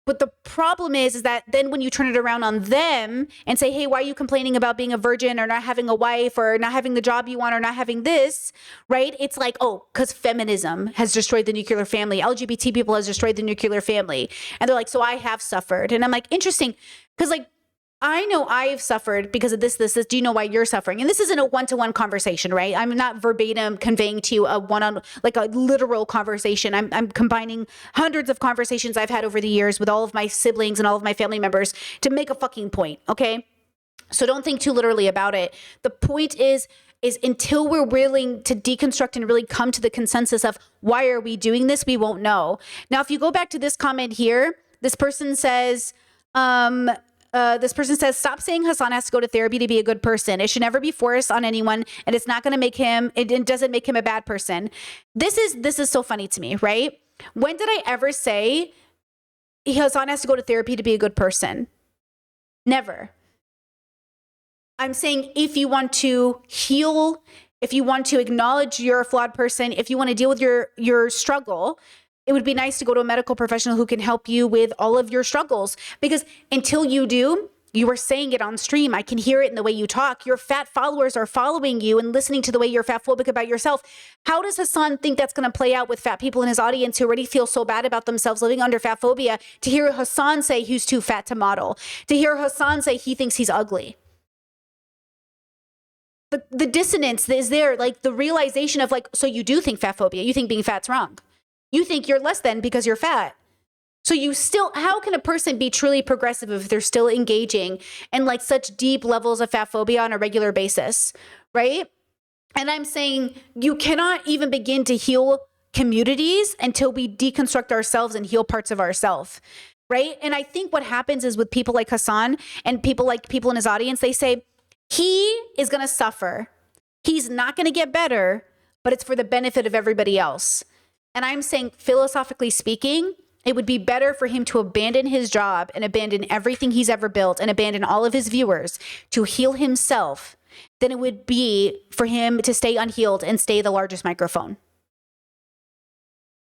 But the problem is that then when you turn it around on them and say, hey, why are you complaining about being a virgin or not having a wife or not having the job you want or not having this, right? It's like, oh, because feminism has destroyed the nuclear family. LGBT people has destroyed the nuclear family. And they're like, so I have suffered. And I'm like, interesting. Because like, I know I've suffered because of this. Do you know why you're suffering? And this isn't a one-to-one conversation, right? I'm not verbatim conveying to you a literal conversation. I'm combining hundreds of conversations I've had over the years with all of my siblings and all of my family members to make a fucking point, okay? So don't think too literally about it. The point is until we're willing to deconstruct and really come to the consensus of why are we doing this, we won't know. Now, if you go back to this comment here, this person says, stop saying Hasan has to go to therapy to be a good person. It should never be forced on anyone, and it's not going to make him, it doesn't make him a bad person. This is so funny to me, right? When did I ever say Hasan has to go to therapy to be a good person? Never. I'm saying if you want to heal, if you want to acknowledge you're a flawed person, if you want to deal with your struggle, it would be nice to go to a medical professional who can help you with all of your struggles. Because until you do, you were saying it on stream, I can hear it in the way you talk. Your fat followers are following you and listening to the way you're fat phobic about yourself. How does Hasan think that's going to play out with fat people in his audience who already feel so bad about themselves living under fat phobia, to hear Hasan say he's too fat to model, to hear Hasan say he thinks he's ugly? The dissonance is there, like the realization of like, so you do think fat phobia, you think being fat's wrong. You think you're less than because you're fat. So you still, how can a person be truly progressive if they're still engaging in like such deep levels of fat phobia on a regular basis, right? And I'm saying you cannot even begin to heal communities until we deconstruct ourselves and heal parts of ourselves, right? And I think what happens is with people like Hasan and people in his audience, they say, he is going to suffer. He's not going to get better, but it's for the benefit of everybody else. And I'm saying, philosophically speaking, it would be better for him to abandon his job and abandon everything he's ever built and abandon all of his viewers to heal himself than it would be for him to stay unhealed and stay the largest microphone.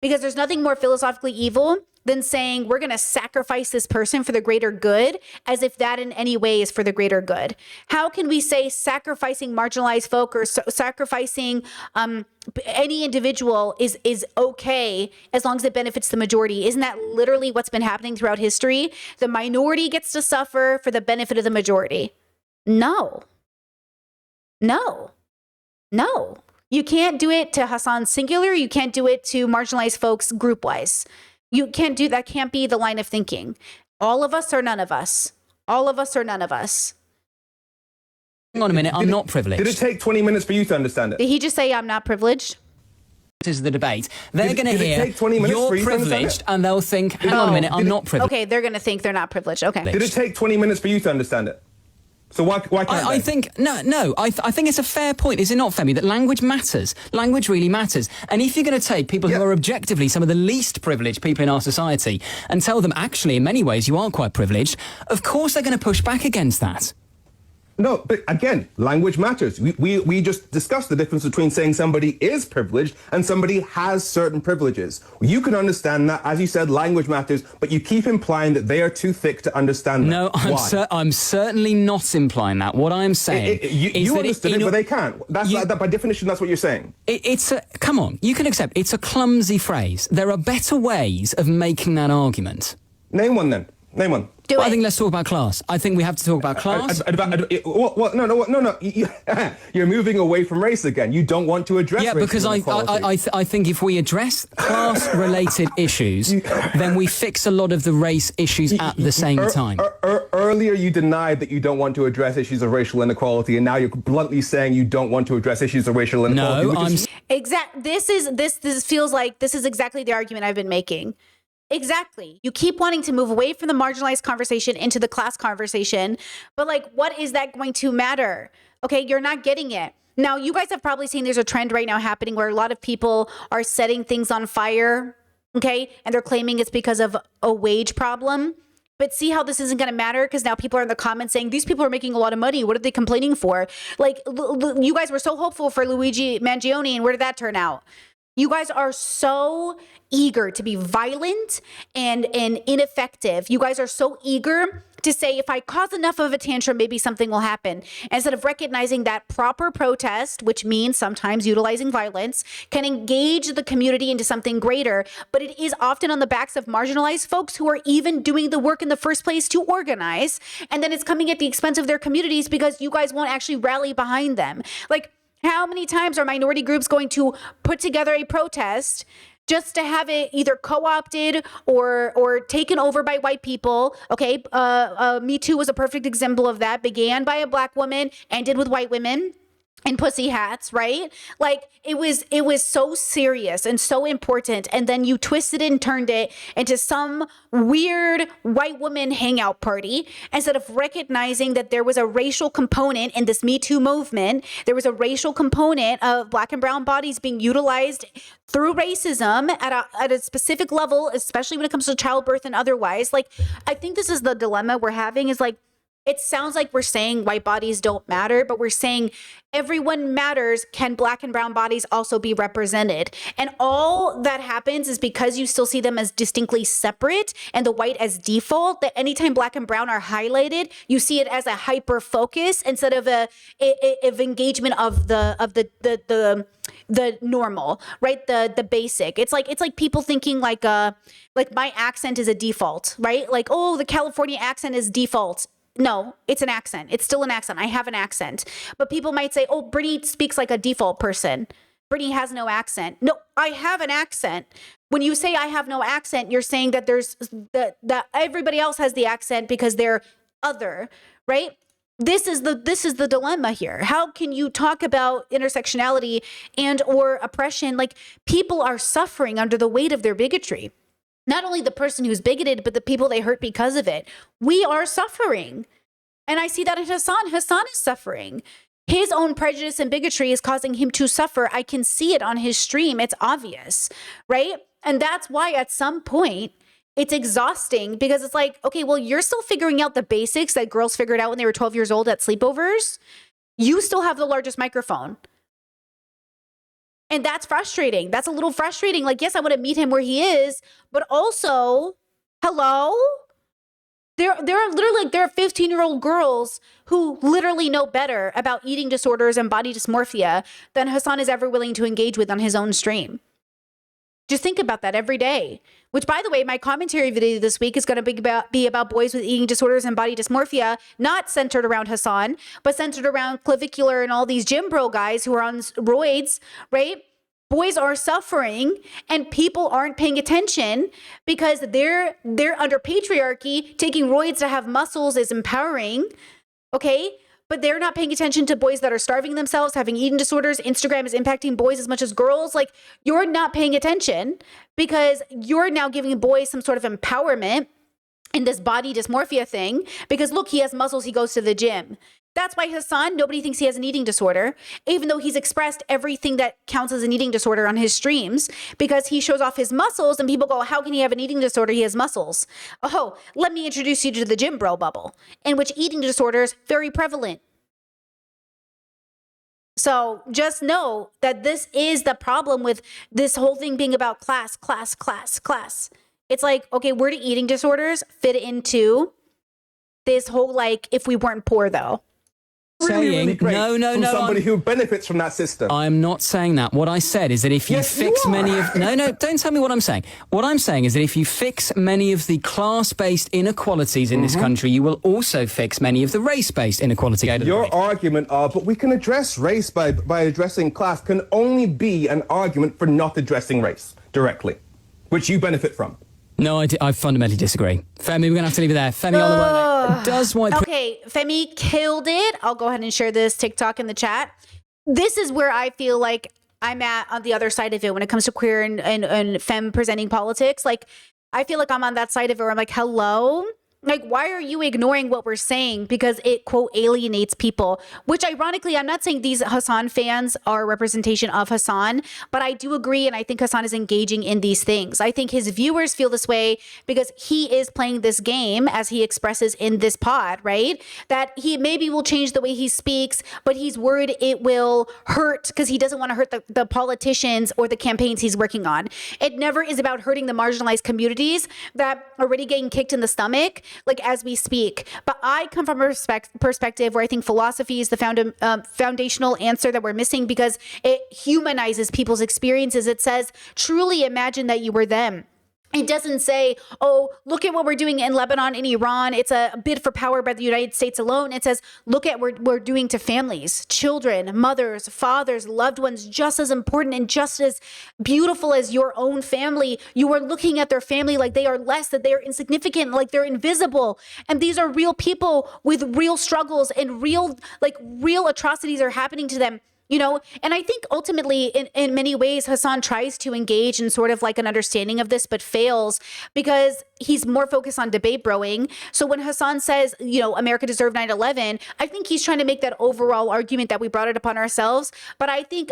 Because there's nothing more philosophically evil than saying we're going to sacrifice this person for the greater good, as if that in any way is for the greater good. How can we say sacrificing marginalized folk or sacrificing any individual is okay as long as it benefits the majority? Isn't that literally what's been happening throughout history? The minority gets to suffer for the benefit of the majority. No. You can't do it to Hasan singular. You can't do it to marginalized folks group-wise. You can't do that. Can't be the line of thinking. All of us or none of us. All of us or none of us. Hang on a minute. I'm not privileged. Did it take 20 minutes for you to understand it? Did he just say I'm not privileged? This is the debate. They're going to hear take 20 minutes you're for you to understand privileged, it? and they'll think, hang on a minute, I'm not privileged. Okay, they're going to think they're not privileged. Okay. Did it take 20 minutes for you to understand it? So why can't I they? think I think it's a fair point, is it not, Femi, that language matters. Language really matters. And if you're going to take people who are objectively some of the least privileged people in our society and tell them, actually, in many ways, you are quite privileged, of course they're going to push back against that. No, but again, language matters. We just discussed the difference between saying somebody is privileged and somebody has certain privileges. You can understand that, as you said, language matters, but you keep implying that they are too thick to understand No, that. I'm certainly not implying that. What I'm saying is you that understood it, but they can't. That by definition, that's what you're saying. Come on, you can accept it's a clumsy phrase. There are better ways of making that argument. Name one then. Name one. I think let's talk about class. I think we have to talk about class. No. You're moving away from race again. You don't want to address race. Yeah, because I think if we address class-related issues, then we fix a lot of the race issues at the same time. Earlier, you denied that you don't want to address issues of racial inequality, and now you're bluntly saying you don't want to address issues of racial inequality. No, this feels like this is exactly the argument I've been making. Exactly. You keep wanting to move away from the marginalized conversation into the class conversation, but like, what is that going to matter? Okay, you're not getting it. Now, you guys have probably seen there's a trend right now happening where a lot of people are setting things on fire, okay? And they're claiming it's because of a wage problem. But see how this isn't going to matter? Because now people are in the comments saying, these people are making a lot of money. What are they complaining for? Like, you guys were so hopeful for Luigi Mangione, and where did that turn out? You guys are so eager to be violent and ineffective. You guys are so eager to say, if I cause enough of a tantrum, maybe something will happen. Instead of recognizing that proper protest, which means sometimes utilizing violence, can engage the community into something greater. But it is often on the backs of marginalized folks who are even doing the work in the first place to organize. And then it's coming at the expense of their communities because you guys won't actually rally behind them. Like, how many times are minority groups going to put together a protest just to have it either co-opted or taken over by white people? Okay, Me Too was a perfect example of that. Began by a black woman, ended with white women in pussy hats, right? Like, it was so serious and so important, and then you twisted it and turned it into some weird white woman hangout party instead of recognizing that there was a racial component in this Me Too movement. There was a racial component of black and brown bodies being utilized through racism at a specific level, especially when it comes to childbirth and otherwise. Like, I think this is the dilemma we're having, is like, It sounds like we're saying white bodies don't matter, but we're saying everyone matters. Can black and brown bodies also be represented? And all that happens is because you still see them as distinctly separate and the white as default, that anytime black and brown are highlighted, you see it as a hyper focus instead of of engagement of the normal, right? The basic. It's like people thinking like my accent is a default, right? Like, oh, the California accent is default. No, it's an accent. It's still an accent. I have an accent. But people might say, oh, Brittany speaks like a default person. Brittany has no accent. No, I have an accent. When you say I have no accent, you're saying that that everybody else has the accent because they're other, right? This is the dilemma here. How can you talk about intersectionality and or oppression? Like, people are suffering under the weight of their bigotry. Not only the person who's bigoted, but the people they hurt because of it. We are suffering. And I see that in Hasan. Hasan is suffering. His own prejudice and bigotry is causing him to suffer. I can see it on his stream. It's obvious, right? And that's why at some point it's exhausting, because it's like, okay, well, you're still figuring out the basics that girls figured out when they were 12 years old at sleepovers. You still have the largest microphone. And that's frustrating. That's a little frustrating. Like, yes, I want to meet him where he is, but also, hello? There are 15-year-old girls who literally know better about eating disorders and body dysmorphia than Hasan is ever willing to engage with on his own stream. Just think about that every day. Which, by the way, my commentary video this week is going to be about boys with eating disorders and body dysmorphia, not centered around Hasan, but centered around clavicular and all these gym bro guys who are on roids, right? Boys are suffering and people aren't paying attention because they're under patriarchy. Taking roids to have muscles is empowering, okay? But they're not paying attention to boys that are starving themselves, having eating disorders. Instagram is impacting boys as much as girls. Like, you're not paying attention because you're now giving boys some sort of empowerment in this body dysmorphia thing because, look, he has muscles, he goes to the gym. That's why Hasan, nobody thinks he has an eating disorder, even though he's expressed everything that counts as an eating disorder on his streams, because he shows off his muscles and people go, how can he have an eating disorder? He has muscles. Oh, let me introduce you to the gym bro bubble, in which eating disorders very prevalent. So just know that this is the problem with this whole thing being about class. It's like, okay, where do eating disorders fit into this whole, like, if we weren't poor though? Really great no, from somebody who benefits from that system. I'm not saying that. What I said is that if you fix many of... No, don't tell me what I'm saying. What I'm saying is that if you fix many of the class-based inequalities in this country, you will also fix many of the race-based inequality. Your argument but we can address race by addressing class can only be an argument for not addressing race directly, which you benefit from. No, I fundamentally disagree. Femi, we're going to have to leave it there. Femi on the way. Does white... Okay, Femi killed it. I'll go ahead and share this TikTok in the chat. This is where I feel like I'm at on the other side of it when it comes to queer and femme presenting politics. Like, I feel like I'm on that side of it where I'm like, hello? Like, why are you ignoring what we're saying? Because it, quote, alienates people. Which, ironically, I'm not saying these Hasan fans are a representation of Hasan, but I do agree, and I think Hasan is engaging in these things. I think his viewers feel this way because he is playing this game, as he expresses in this pod, right? That he maybe will change the way he speaks, but he's worried it will hurt because he doesn't want to hurt the politicians or the campaigns he's working on. It never is about hurting the marginalized communities that are already getting kicked in the stomach, like, as we speak. But I come from a perspective where I think philosophy is the foundational answer that we're missing because it humanizes people's experiences. It says, truly imagine that you were them. It doesn't say, oh, look at what we're doing in Lebanon and Iran. It's a bid for power by the United States alone. It says, look at what we're doing to families, children, mothers, fathers, loved ones, just as important and just as beautiful as your own family. You are looking at their family like they are less, that they are insignificant, like they're invisible. And these are real people with real struggles and real atrocities are happening to them. You know, and I think ultimately in many ways, Hasan tries to engage in sort of like an understanding of this, but fails because he's more focused on debate broing. So when Hasan says, you know, America deserved 9/11, I think he's trying to make that overall argument that we brought it upon ourselves. But I think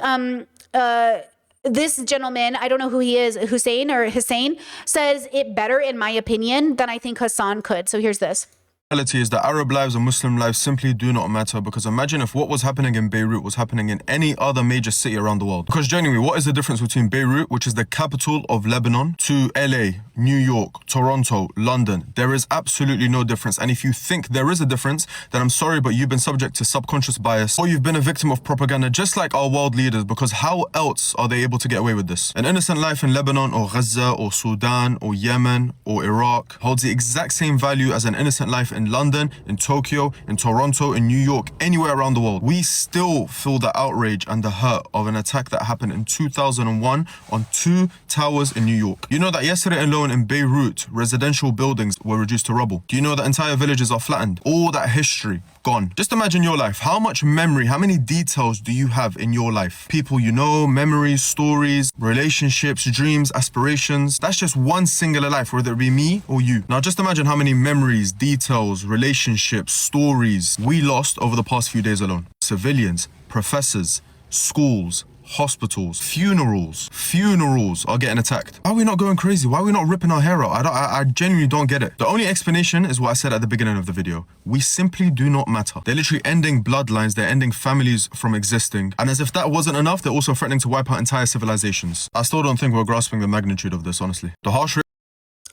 this gentleman, I don't know who he is, Hussein, says it better, in my opinion, than I think Hasan could. So here's this. reality is that Arab lives and Muslim lives simply do not matter, because imagine if what was happening in Beirut was happening in any other major city around the world. Because genuinely, what is the difference between Beirut, which is the capital of Lebanon, to LA, New York, Toronto, London? There is absolutely no difference. And if you think there is a difference, then I'm sorry, but you've been subject to subconscious bias, or you've been a victim of propaganda, just like our world leaders, because how else are they able to get away with this? An innocent life in Lebanon or Gaza or Sudan or Yemen or Iraq holds the exact same value as an innocent life in London, in Tokyo, in Toronto, in New York, anywhere around the world. We still feel the outrage and the hurt of an attack that happened in 2001 on 2 towers in New York. You know that yesterday alone in Beirut, residential buildings were reduced to rubble. Do you know that entire villages are flattened? All that history gone. Just imagine your life. How much memory, how many details do you have in your life? People you know, memories, stories, relationships, dreams, aspirations. That's just one singular life, whether it be me or you. Now just imagine how many memories, details, relationships, stories we lost over the past few days alone. Civilians, professors, schools, hospitals, funerals are getting attacked. Why are we not going crazy? Why are we not ripping our hair out? I genuinely don't get it. The only explanation is what I said at the beginning of the video. We simply do not matter. They're literally ending bloodlines, they're ending families from existing. And as if that wasn't enough, they're also threatening to wipe out entire civilizations. I still don't think we're grasping the magnitude of this, honestly. The harsh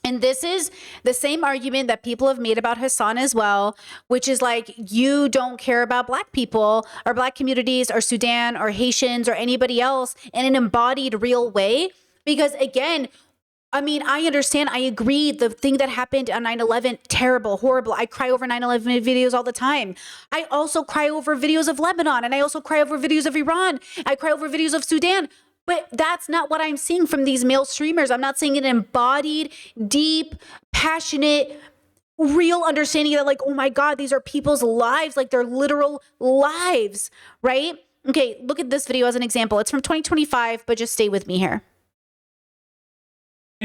And this is the same argument that people have made about Hasan as well, which is like, you don't care about Black people or Black communities or Sudan or Haitians or anybody else in an embodied real way. Because again, I mean, I understand, I agree, the thing that happened on 9/11, terrible, horrible. I cry over 9/11 videos all the time. I also cry over videos of Lebanon, and I also cry over videos of Iran. I cry over videos of Sudan. But that's not what I'm seeing from these male streamers. I'm not seeing an embodied, deep, passionate, real understanding that, like, oh my God, these are people's lives, like they're literal lives, right? Okay, look at this video as an example. It's from 2025, but just stay with me here.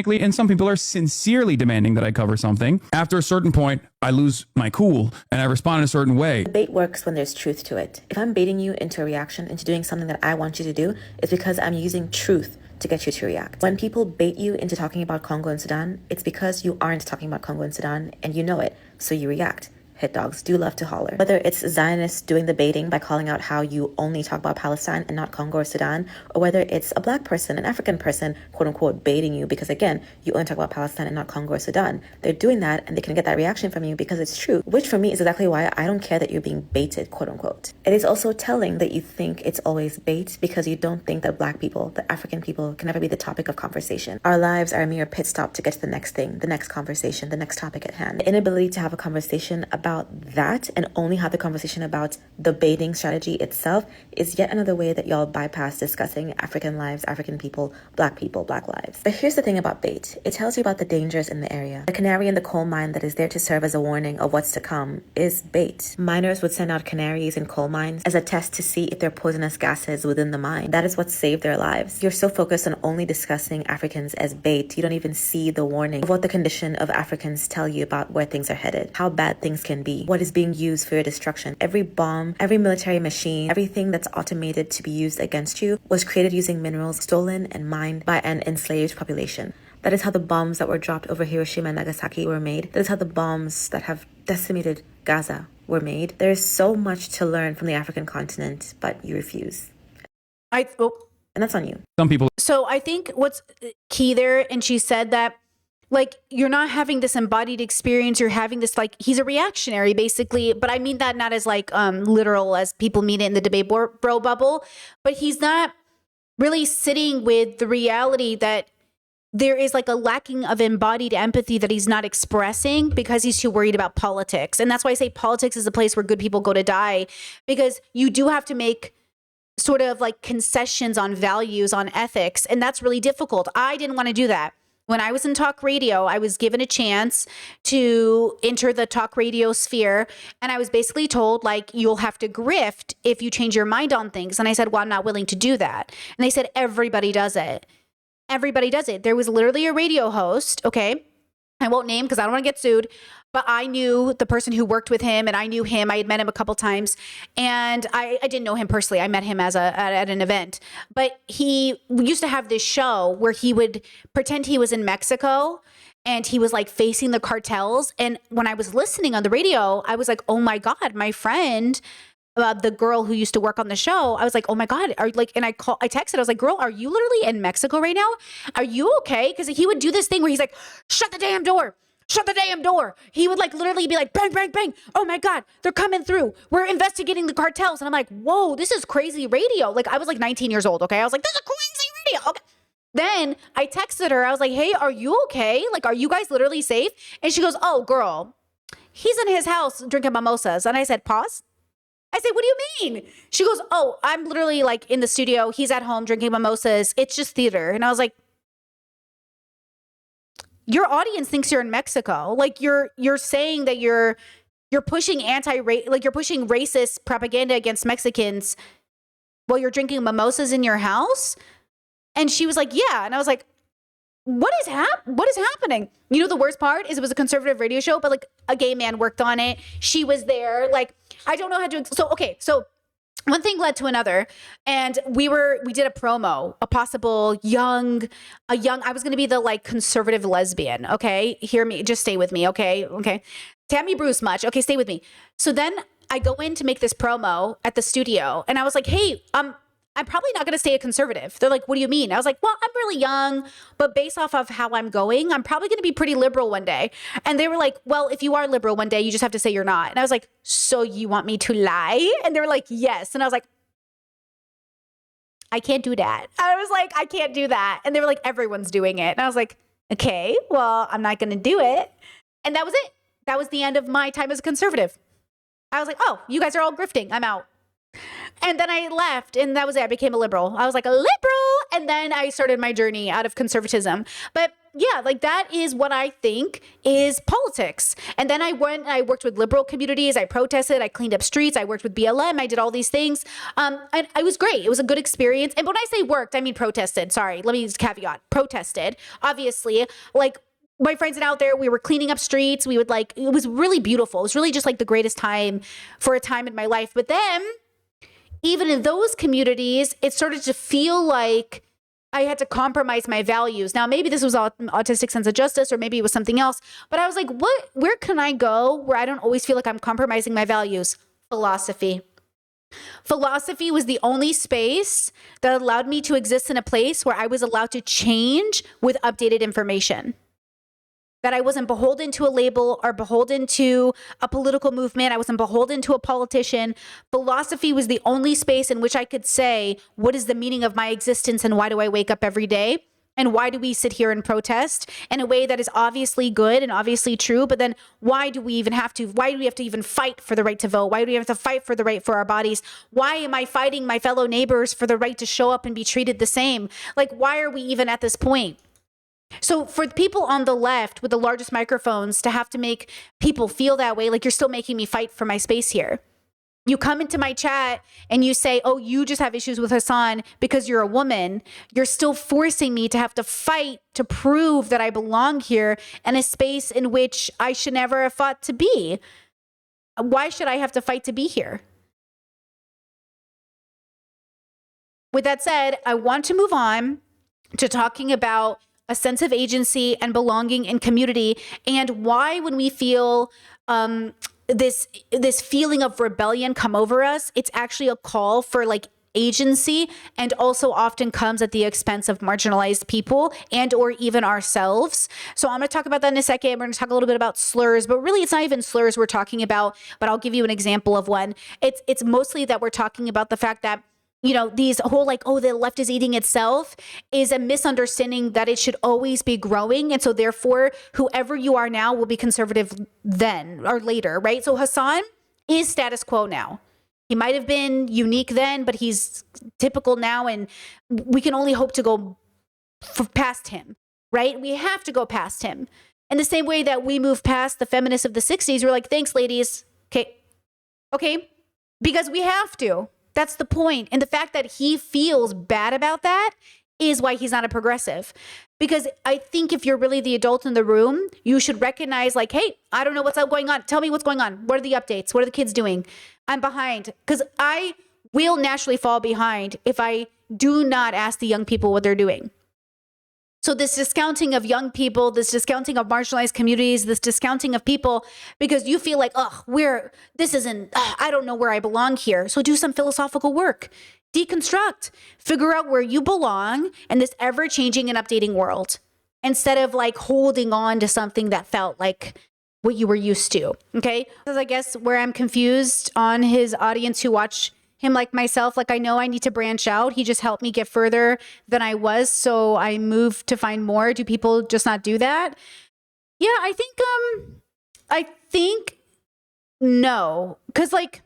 And some people are sincerely demanding that I cover something. After a certain point, I lose my cool and I respond in a certain way. Bait works when there's truth to it. If I'm baiting you into a reaction, into doing something that I want you to do, it's because I'm using truth to get you to react. When people bait you into talking about Congo and Sudan, it's because you aren't talking about Congo and Sudan and you know it, so you react. Hit dogs do love to holler. Whether it's Zionists doing the baiting by calling out how you only talk about Palestine and not Congo or Sudan, or whether it's a Black person, an African person, quote unquote, baiting you because, again, you only talk about Palestine and not Congo or Sudan. They're doing that and they can get that reaction from you because it's true, which for me is exactly why I don't care that you're being baited, quote unquote. It is also telling that you think it's always bait because you don't think that Black people, that African people, can ever be the topic of conversation. Our lives are a mere pit stop to get to the next thing, the next conversation, the next topic at hand. The inability to have a conversation about that and only have the conversation about the baiting strategy itself is yet another way that y'all bypass discussing African lives, African people, Black lives. But here's the thing about bait. It tells you about the dangers in the area. The canary in the coal mine that is there to serve as a warning of what's to come is bait. Miners would send out canaries in coal mines as a test to see if there are poisonous gases within the mine. That is what saved their lives. You're so focused on only discussing Africans as bait, you don't even see the warning of what the condition of Africans tell you about where things are headed, how bad things can be, what is being used for your destruction. Every bomb, every military machine, everything that's automated to be used against you was created using minerals stolen and mined by an enslaved population. That is how the bombs that were dropped over Hiroshima and Nagasaki were made. That is how the bombs that have decimated Gaza were made. There is so much to learn from the African continent, but you refuse. And that's on you. Some people. So I think what's key there, and she said that, like, you're not having this embodied experience, you're having this, like, he's a reactionary basically, but I mean that not as like literal as people mean it in the debate bro bubble, but he's not really sitting with the reality that there is like a lacking of embodied empathy that he's not expressing because he's too worried about politics. And that's why I say politics is a place where good people go to die, because you do have to make sort of like concessions on values, on ethics, and that's really difficult. I didn't want to do that. When I was in talk radio, I was given a chance to enter the talk radio sphere. And I was basically told, like, you'll have to grift if you change your mind on things. And I said, well, I'm not willing to do that. And they said, everybody does it. Everybody does it. There was literally a radio host, okay, I won't name because I don't want to get sued, but I knew the person who worked with him, and I knew him. I had met him a couple times, and I didn't know him personally. I met him at an event, but we used to have this show where he would pretend he was in Mexico and he was like facing the cartels. And when I was listening on the radio, I was like, oh my God, my friend, the girl who used to work on the show, I was like, oh my God, I texted, I was like, girl, are you literally in Mexico right now? Are you okay? Because he would do this thing where he's like, shut the damn door. Shut the damn door. He would like literally be like, bang, bang, bang. Oh my God, they're coming through. We're investigating the cartels. And I'm like, whoa, this is crazy radio. Like I was like 19 years old. Okay. I was like, this is crazy radio. Okay. Then I texted her. I was like, hey, are you okay? Like, are you guys literally safe? And she goes, oh girl, he's in his house drinking mimosas. And I said, pause. I said, what do you mean? She goes, oh, I'm literally like in the studio. He's at home drinking mimosas. It's just theater. And I was like, your audience thinks you're in Mexico. Like you're saying that you're pushing you're pushing racist propaganda against Mexicans while you're drinking mimosas in your house. And she was like, yeah. And I was like, what is happening? You know, the worst part is it was a conservative radio show, but like a gay man worked on it. She was there. Like, I don't know how to, so one thing led to another, and we did a promo, a possible young, I was going to be the like conservative lesbian. Okay. Hear me, just stay with me. Okay. Tammy Bruce much. Okay. Stay with me. So then I go in to make this promo at the studio, and I was like, hey, I'm probably not going to stay a conservative. They're like, what do you mean? I was like, well, I'm really young, but based off of how I'm going, I'm probably going to be pretty liberal one day. And they were like, well, if you are liberal one day, you just have to say you're not. And I was like, so you want me to lie? And they were like, yes. And I was like, I can't do that. I was like, I can't do that. And they were like, everyone's doing it. And I was like, okay, well, I'm not going to do it. And that was it. That was the end of my time as a conservative. I was like, oh, you guys are all grifting. I'm out. And then I left, and that was it. I became a liberal. I was like a liberal. And then I started my journey out of conservatism. But yeah, like that is what I think is politics. And then I worked with liberal communities. I protested. I cleaned up streets. I worked with BLM. I did all these things. And it was great. It was a good experience. And when I say worked, I mean protested. Sorry, let me use caveat. Protested. Obviously, like my friends and out there, we were cleaning up streets. We would like, it was really beautiful. It was really just like the greatest time for a time in my life. But then even in those communities, it started to feel like I had to compromise my values. Now, maybe this was autistic sense of justice, or maybe it was something else. But I was like, where can I go where I don't always feel like I'm compromising my values? Philosophy. Philosophy was the only space that allowed me to exist in a place where I was allowed to change with updated information. That I wasn't beholden to a label or beholden to a political movement. I wasn't beholden to a politician. Philosophy was the only space in which I could say, what is the meaning of my existence, and why do I wake up every day? And why do we sit here and protest in a way that is obviously good and obviously true? But then why do we have to even fight for the right to vote? Why do we have to fight for the right for our bodies? Why am I fighting my fellow neighbors for the right to show up and be treated the same? Like, why are we even at this point? So for people on the left with the largest microphones to have to make people feel that way, like you're still making me fight for my space here. You come into my chat and you say, oh, you just have issues with Hasan because you're a woman. You're still forcing me to have to fight to prove that I belong here in a space in which I should never have fought to be. Why should I have to fight to be here? With that said, I want to move on to talking about a sense of agency and belonging in community, and why when we feel this feeling of rebellion come over us, it's actually a call for like agency, and also often comes at the expense of marginalized people and or even ourselves. So I'm going to talk about that in a second. We're going to talk a little bit about slurs, but really it's not even slurs we're talking about, but I'll give you an example of one. It's mostly that we're talking about the fact that, you know, these whole like, oh, the left is eating itself is a misunderstanding that it should always be growing. And so therefore, whoever you are now will be conservative then or later, right? So Hasan is status quo now. He might have been unique then, but he's typical now. And we can only hope to go past him, right? We have to go past him. In the same way that we move past the feminists of the 60s, we're like, thanks, ladies. Okay. Because we have to. That's the point. And the fact that he feels bad about that is why he's not a progressive. Because I think if you're really the adult in the room, you should recognize like, hey, I don't know what's going on. Tell me what's going on. What are the updates? What are the kids doing? I'm behind. Because I will naturally fall behind if I do not ask the young people what they're doing. So this discounting of young people, this discounting of marginalized communities, this discounting of people because you feel like, I don't know where I belong here. So do some philosophical work, deconstruct, figure out where you belong in this ever-changing and updating world instead of like holding on to something that felt like what you were used to. Okay. Because I guess where I'm confused on his audience who watch him like myself, like I know I need to branch out. He just helped me get further than I was. So I moved to find more. Do people just not do that? Yeah, I think no. Cause like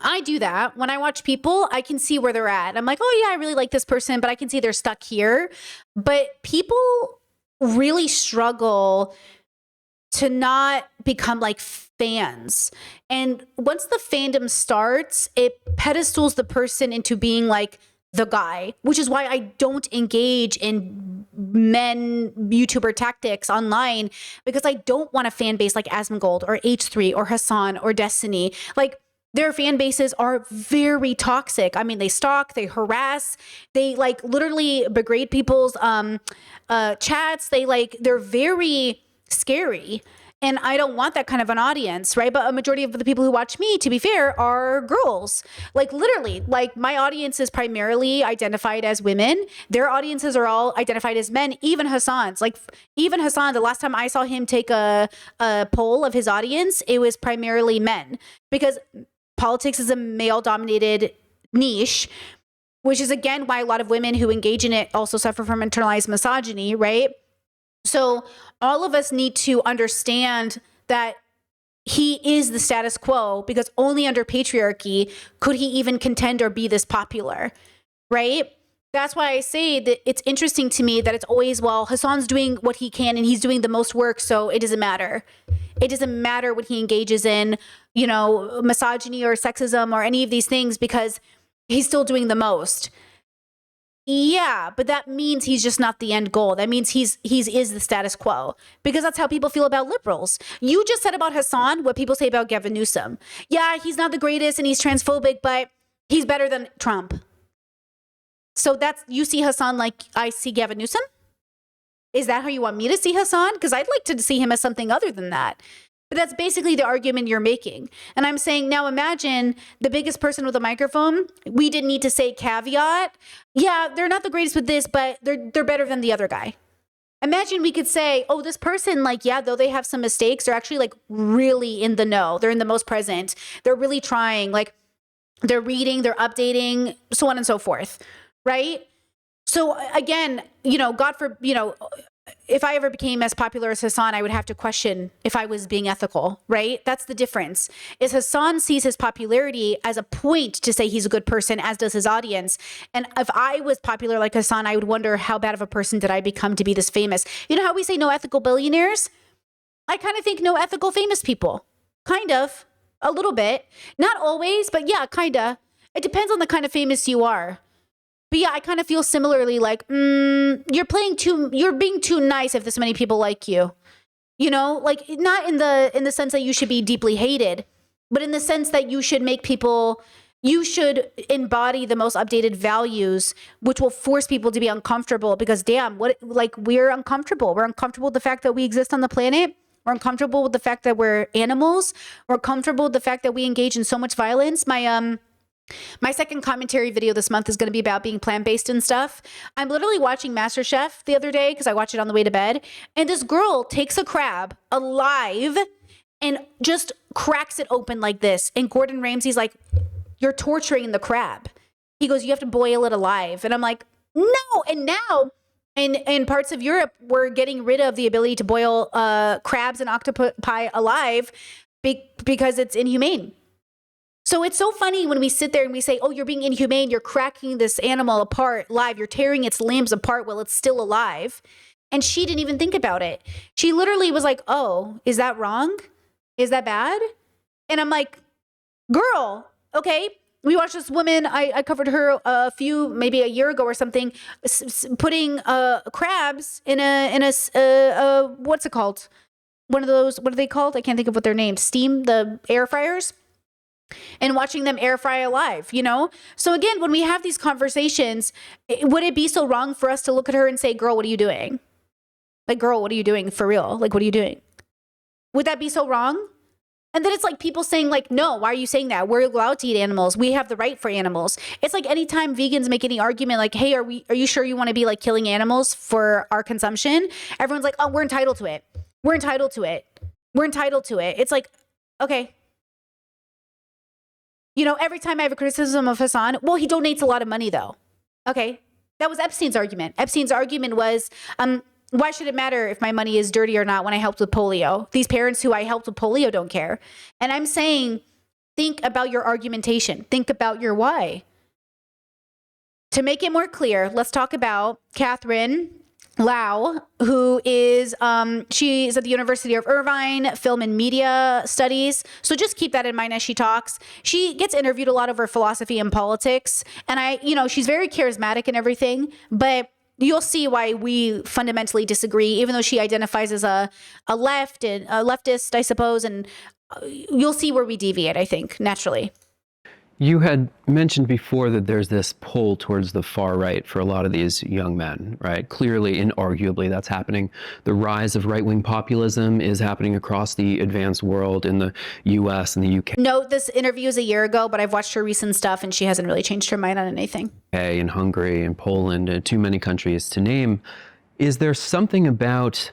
I do that. When I watch people, I can see where they're at. I'm like, oh yeah, I really like this person, but I can see they're stuck here. But people really struggle to not become like fans. And once the fandom starts, it pedestals the person into being like the guy, which is why I don't engage in men YouTuber tactics online, because I don't want a fan base like Asmongold or H3 or Hasan or Destiny. Like their fan bases are very toxic. I mean, they stalk, they harass, they like literally degrade people's chats. They're very scary. And I don't want that kind of an audience, right? But a majority of the people who watch me, to be fair, are girls. Like literally, like my audience is primarily identified as women. Their audiences are all identified as men, even Hasan's. Like even Hasan, the last time I saw him take a poll of his audience, it was primarily men. Because politics is a male-dominated niche, which is again why a lot of women who engage in it also suffer from internalized misogyny, right? So all of us need to understand that he is the status quo, because only under patriarchy could he even contend or be this popular, right? That's why I say that it's interesting to me that it's always, well, Hasan's doing what he can and he's doing the most work, so it doesn't matter. It doesn't matter what he engages in, you know, misogyny or sexism or any of these things, because he's still doing the most. Yeah, but that means he's just not the end goal. That means he's the status quo, because that's how people feel about liberals. You just said about Hasan what people say about Gavin Newsom. Yeah, he's not the greatest and he's transphobic, but he's better than Trump. So you see Hasan like I see Gavin Newsom? Is that how you want me to see Hasan? Because I'd like to see him as something other than that. But that's basically the argument you're making. And I'm saying, now imagine the biggest person with a microphone. We didn't need to say caveat. Yeah, they're not the greatest with this, but they're better than the other guy. Imagine we could say, oh, this person, like, yeah, though they have some mistakes, they're actually like really in the know. They're in the most present. They're really trying, like they're reading, they're updating, so on and so forth. Right? So again, if I ever became as popular as Hasan, I would have to question if I was being ethical, right? That's the difference. Is Hasan sees his popularity as a point to say he's a good person, as does his audience. And if I was popular like Hasan, I would wonder how bad of a person did I become to be this famous? You know how we say no ethical billionaires? I kind of think no ethical famous people. Kind of. A little bit. Not always, but yeah, kind of. It depends on the kind of famous you are. But yeah, I kind of feel similarly like, you're being too nice if this many people like you. You know, like not in the sense that you should be deeply hated, but in the sense that you should you should embody the most updated values, which will force people to be uncomfortable, because damn, we're uncomfortable. We're uncomfortable with the fact that we exist on the planet. We're uncomfortable with the fact that we're animals. We're comfortable with the fact that we engage in so much violence. My second commentary video this month is going to be about being plant-based and stuff. I'm literally watching MasterChef the other day because I watched it on the way to bed. And this girl takes a crab alive and just cracks it open like this. And Gordon Ramsay's like, you're torturing the crab. He goes, you have to boil it alive. And I'm like, no. And now in parts of Europe, we're getting rid of the ability to boil crabs and octopi alive because it's inhumane. So it's so funny when we sit there and we say, oh, you're being inhumane. You're cracking this animal apart live. You're tearing its limbs apart while it's still alive. And she didn't even think about it. She literally was like, oh, is that wrong? Is that bad? And I'm like, girl, okay, we watched this woman, I covered her maybe a year ago or something, putting crabs in a what's it called? One of those, what are they called? I can't think of what they're named. Steam, the air fryers, and watching them air fry alive, you know? So again, when we have these conversations, would it be so wrong for us to look at her and say, girl, what are you doing? Like, girl, what are you doing for real? Like, what are you doing? Would that be so wrong? And then it's like people saying like, no, why are you saying that? We're allowed to eat animals. We have the right for animals. It's like anytime vegans make any argument like, hey, are you sure you want to be like killing animals for our consumption? Everyone's like, oh, we're entitled to it. We're entitled to it. We're entitled to it. It's like, okay. You know, every time I have a criticism of Hasan, well, he donates a lot of money though. Okay. That was Epstein's argument. Epstein's argument was, why should it matter if my money is dirty or not when I helped with polio? These parents who I helped with polio don't care. And I'm saying, think about your argumentation. Think about your why. To make it more clear, let's talk about Catherine Liu, who is, she's at the University of Irvine, Film and Media Studies. So just keep that in mind as she talks. She gets interviewed a lot over philosophy and politics. And she's very charismatic and everything, but you'll see why we fundamentally disagree, even though she identifies as a leftist, I suppose, and you'll see where we deviate, I think, naturally. You had mentioned before that there's this pull towards the far right for a lot of these young men, right? Clearly, inarguably, that's happening. The rise of right-wing populism is happening across the advanced world in the US and the UK. No, this interview is a year ago, but I've watched her recent stuff and she hasn't really changed her mind on anything. In Hungary and Poland, too many countries to name. Is there something about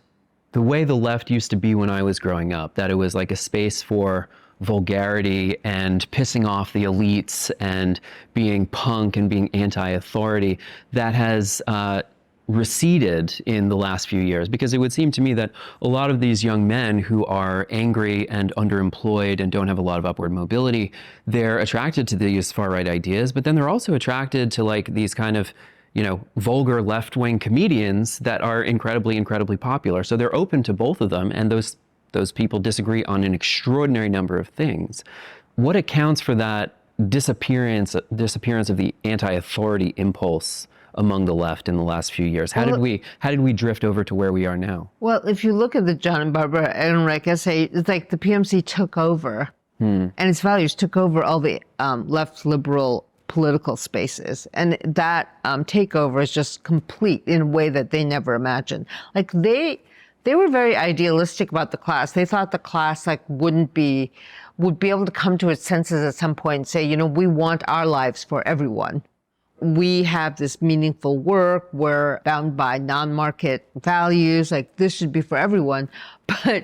the way the left used to be when I was growing up, that it was like a space for vulgarity and pissing off the elites and being punk and being anti-authority, that has receded in the last few years? Because it would seem to me that a lot of these young men who are angry and underemployed and don't have a lot of upward mobility, they're attracted to these far-right ideas, but then they're also attracted to like these kind of, vulgar left-wing comedians that are incredibly, incredibly popular. So they're open to both of them, and those people disagree on an extraordinary number of things. What accounts for that disappearance of the anti-authority impulse among the left in the last few years? How did we drift over to where we are now? Well, if you look at the John and Barbara Ehrenreich essay, it's like the PMC took over, and its values took over all the left liberal political spaces, and that takeover is just complete in a way that they never imagined. Like they were very idealistic about the class. They thought the class would be able to come to its senses at some point and say, we want our lives for everyone. We have this meaningful work. We're bound by non-market values. Like this should be for everyone. But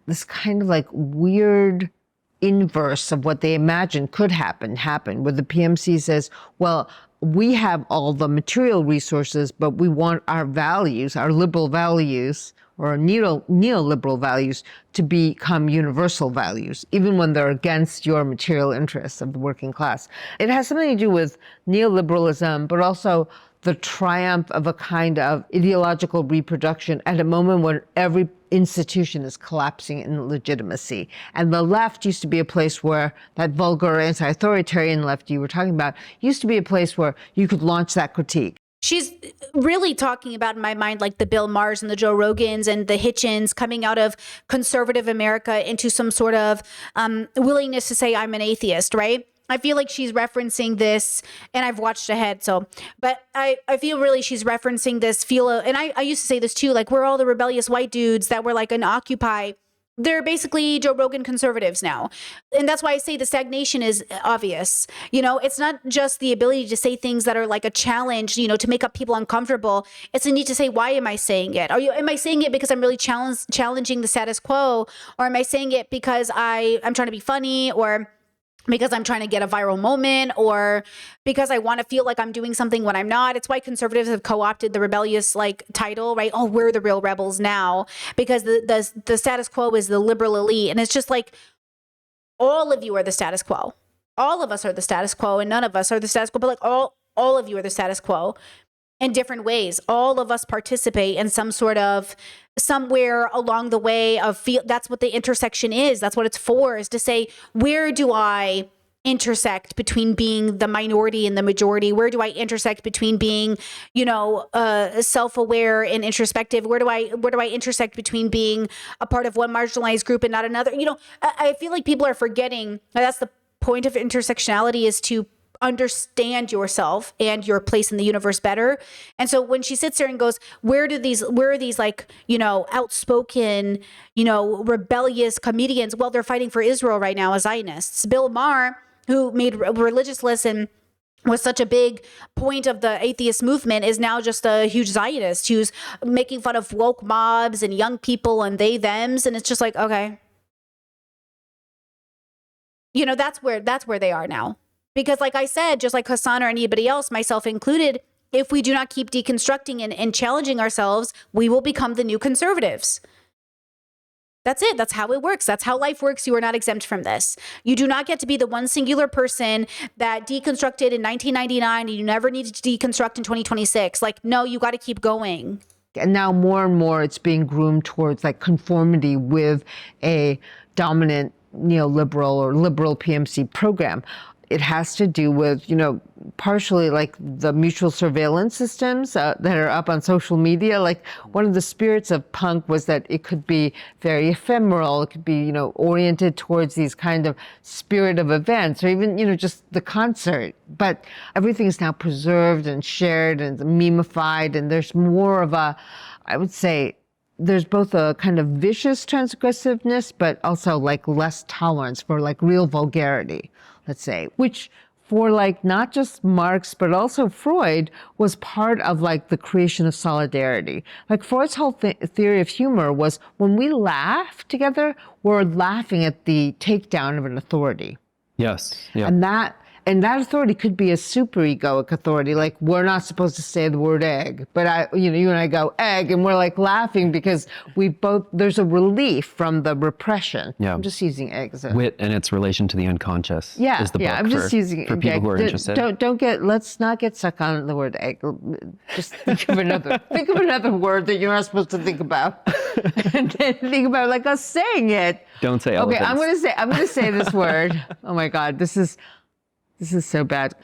this kind of weird inverse of what they imagined could happen, where the PMC says, well, we have all the material resources, but we want our values, our liberal values, or neoliberal values to become universal values, even when they're against your material interests of the working class. It has something to do with neoliberalism, but also the triumph of a kind of ideological reproduction at a moment when every institution is collapsing in legitimacy. And the left used to be a place where that vulgar anti-authoritarian left you were talking about used to be a place where you could launch that critique. She's really talking about, in my mind, like the Bill Maher's and the Joe Rogans and the Hitchens coming out of conservative America into some sort of willingness to say, I'm an atheist, right? I feel like she's referencing this, and I've watched ahead, but I feel really she's referencing this and I used to say this too, like we're all the rebellious white dudes that were like an Occupy. They're basically Joe Rogan conservatives now. And that's why I say the stagnation is obvious. It's not just the ability to say things that are like a challenge, to make up people uncomfortable. It's the need to say, why am I saying it? Am I saying it because I'm really challenging the status quo? Or am I saying it because I'm trying to be funny, or because I'm trying to get a viral moment, or because I want to feel like I'm doing something when I'm not? It's why conservatives have co-opted the rebellious title, right? Oh, we're the real rebels now, because the status quo is the liberal elite. And it's just like, all of you are the status quo. All of us are the status quo, and none of us are the status quo, but all of you are the status quo in different ways. All of us participate in somewhere along the way of that's what the intersection is. That's what it's for, is to say, where do I intersect between being the minority and the majority? Where do I intersect between being, self-aware and introspective? Where do I intersect between being a part of one marginalized group and not another? I feel like people are forgetting that's the point of intersectionality, is to understand yourself and your place in the universe better. And so when she sits there and goes, where are these like, outspoken, rebellious comedians? Well, they're fighting for Israel right now as Zionists. Bill Maher, who made religious lists and was such a big point of the atheist movement, is now just a huge Zionist who's making fun of woke mobs and young people and they, thems. And it's just like, okay. That's where they are now. Because like I said, just like Hasan or anybody else, myself included, if we do not keep deconstructing and challenging ourselves, we will become the new conservatives. That's it. That's how it works. That's how life works. You are not exempt from this. You do not get to be the one singular person that deconstructed in 1999 and you never needed to deconstruct in 2026. Like, no, you got to keep going. And now more and more it's being groomed towards like conformity with a dominant neoliberal or liberal PMC program. It has to do with, partially like the mutual surveillance systems that are up on social media. Like one of the spirits of punk was that it could be very ephemeral. It could be, oriented towards these kind of spirit of events, or even, just the concert. But everything is now preserved and shared and memified. And there's more of I would say, there's both a kind of vicious transgressiveness, but also like less tolerance for like real vulgarity, let's say, which for like not just Marx, but also Freud was part of like the creation of solidarity. Like Freud's whole theory of humor was when we laugh together, we're laughing at the takedown of an authority. Yes. Yeah. And that authority could be a superegoic authority, like we're not supposed to say the word egg, but you and I go egg, and we're like laughing because there's a relief from the repression. Yeah. I'm just using egg as a wit and its relation to the unconscious. Yeah, is the book I'm just using for people who are interested. Let's not get stuck on the word egg. Just think of another word that you're not supposed to think about, and then think about like us saying it. Don't say elephants. Okay, I'm gonna say this word. Oh my God, this is so bad.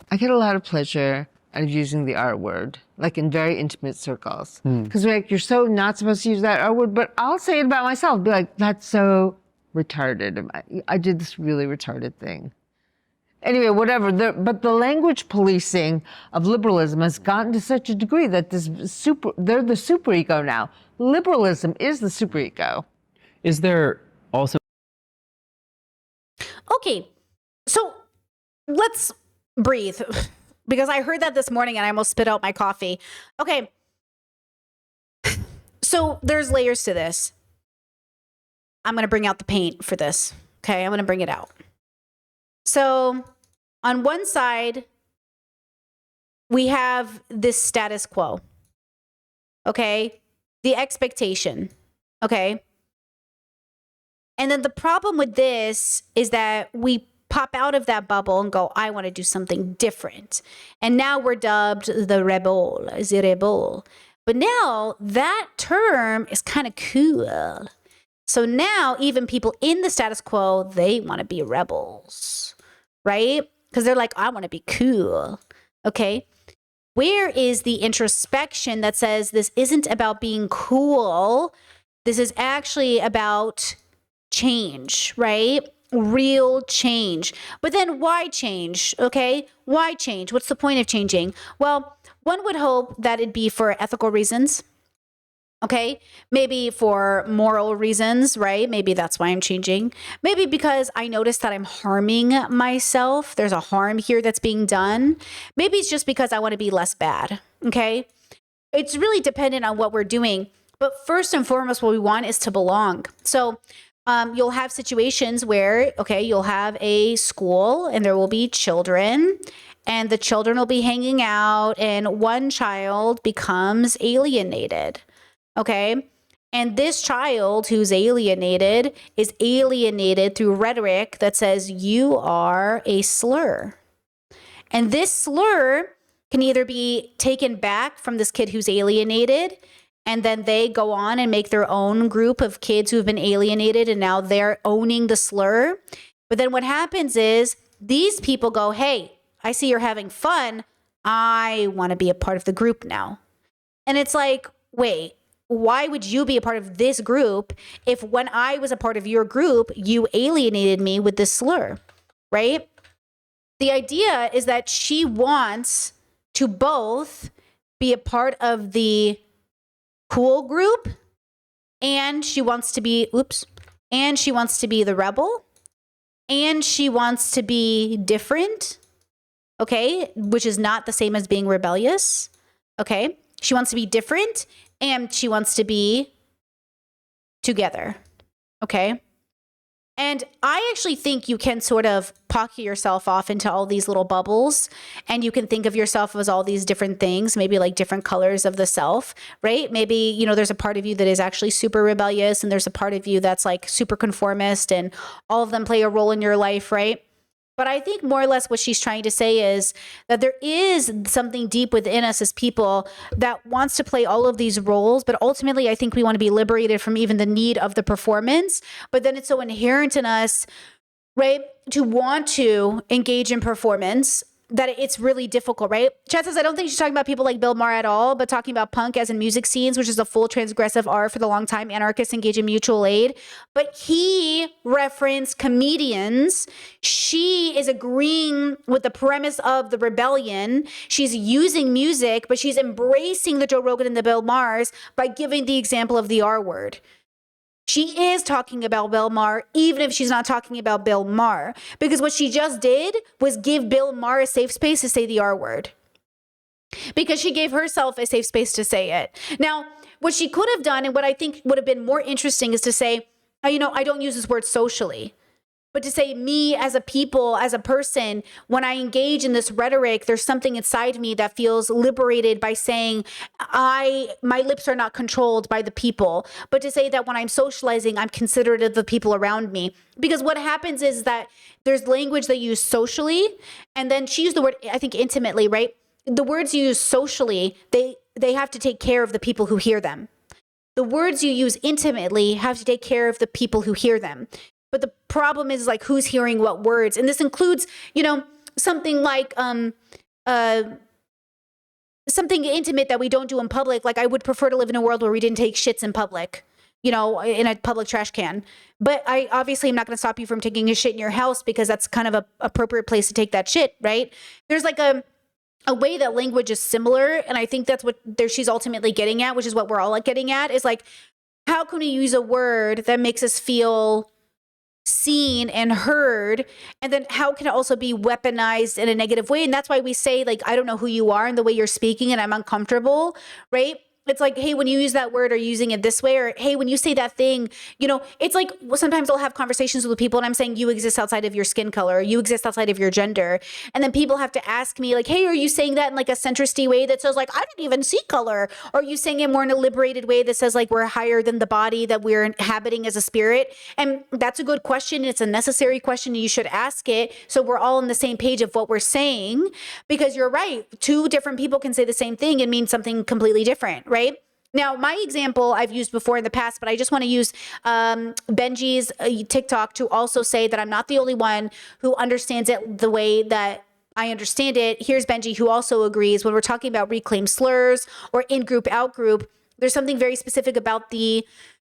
I get a lot of pleasure out of using the R word, like in very intimate circles. Because like you're so not supposed to use that R word, but I'll say it about myself. Be like, that's so retarded. I did this really retarded thing. Anyway, whatever. But the language policing of liberalism has gotten to such a degree that they're the superego now. Liberalism is the superego. Is there also... Okay, so let's breathe, because I heard that this morning and I almost spit out my coffee. Okay. So there's layers to this. I'm going to bring out the paint for this. Okay. I'm going to bring it out. So on one side, we have this status quo. Okay. The expectation. Okay. And then the problem with this is that we pop out of that bubble and go, I want to do something different. And now we're dubbed the rebel. But now that term is kind of cool. So now even people in the status quo, they want to be rebels, right? Because they're like, I want to be cool. Okay. Where is the introspection that says this isn't about being cool? This is actually about change, right? Real change. But then why change? Okay. Why change? What's the point of changing? Well, one would hope that it'd be for ethical reasons. Okay. Maybe for moral reasons, right? Maybe that's why I'm changing. Maybe because I notice that I'm harming myself. There's a harm here that's being done. Maybe it's just because I want to be less bad. Okay. It's really dependent on what we're doing. But first and foremost, what we want is to belong. So you'll have situations where, okay, you'll have a school and there will be children and the children will be hanging out and one child becomes alienated, okay? And this child who's alienated is alienated through rhetoric that says you are a slur. And this slur can either be taken back from this kid who's alienated, and then they go on and make their own group of kids who have been alienated and now they're owning the slur. But then what happens is these people go, hey, I see you're having fun. I want to be a part of the group now. And it's like, wait, why would you be a part of this group if when I was a part of your group, you alienated me with this slur, right? The idea is that she wants to both be a part of the cool group and she wants to be, and she wants to be the rebel and she wants to be different, okay, which is not the same as being rebellious, okay? She wants to be different and she wants to be together, okay? And I actually think you can sort of pocket yourself off into all these little bubbles and you can think of yourself as all these different things, maybe like different colors of the self, right? Maybe, you know, there's a part of you that is actually super rebellious and there's a part of you that's like super conformist and all of them play a role in your life, right? But I think more or less what she's trying to say is that there is something deep within us as people that wants to play all of these roles. But ultimately, I think we want to be liberated from even the need of the performance. But then it's so inherent in us, right, to want to engage in performance that it's really difficult, right? Chad says, I don't think she's talking about people like Bill Maher at all, but talking about punk as in music scenes, which is a full transgressive art for the long time. Anarchists engage in mutual aid. But he referenced comedians. She is agreeing with the premise of the rebellion. She's using music, but she's embracing the Joe Rogan and the Bill Mahers by giving the example of the R word. She is talking about Bill Maher, even if she's not talking about Bill Maher, because what she just did was give Bill Maher a safe space to say the R word, because she gave herself a safe space to say it. Now, what she could have done, and what I think would have been more interesting, is to say, you know, I don't use this word socially, but to say me as a people, as a person, when I engage in this rhetoric, there's something inside me that feels liberated by saying my lips are not controlled by the people, but to say that when I'm socializing, I'm considerate of the people around me. Because what happens is that there's language that you use socially, and then she used the word, I think, intimately, right? The words you use socially, they have to take care of the people who hear them. The words you use intimately have to take care of the people who hear them. But the problem is like who's hearing what words. And this includes, you know, something like something intimate that we don't do in public. Like I would prefer to live in a world where we didn't take shits in public, you know, in a public trash can. But I obviously am not going to stop you from taking a shit in your house because that's kind of a appropriate place to take that shit, right? There's like a way that language is similar. And I think that's what she's ultimately getting at, which is what we're all like getting at, is like, how can we use a word that makes us feel seen and heard, and then how can it also be weaponized in a negative way? And that's why we say, like, I don't know who you are and the way you're speaking and I'm uncomfortable, right? It's like, hey, when you use that word, are you using it this way? Or, hey, when you say that thing, you know, it's like sometimes I'll have conversations with people and I'm saying you exist outside of your skin color, or you exist outside of your gender. And then people have to ask me like, hey, are you saying that in like a centristy way that says like, I don't even see color? Or are you saying it more in a liberated way that says like, we're higher than the body that we're inhabiting as a spirit? And that's a good question. It's a necessary question. And you should ask it. So we're all on the same page of what we're saying, because you're right. Two different people can say the same thing and mean something completely different. Right? Now, my example I've used before in the past, but I just want to use Benji's TikTok to also say that I'm not the only one who understands it the way that I understand it. Here's Benji, who also agrees when we're talking about reclaimed slurs or in-group, out-group, there's something very specific about the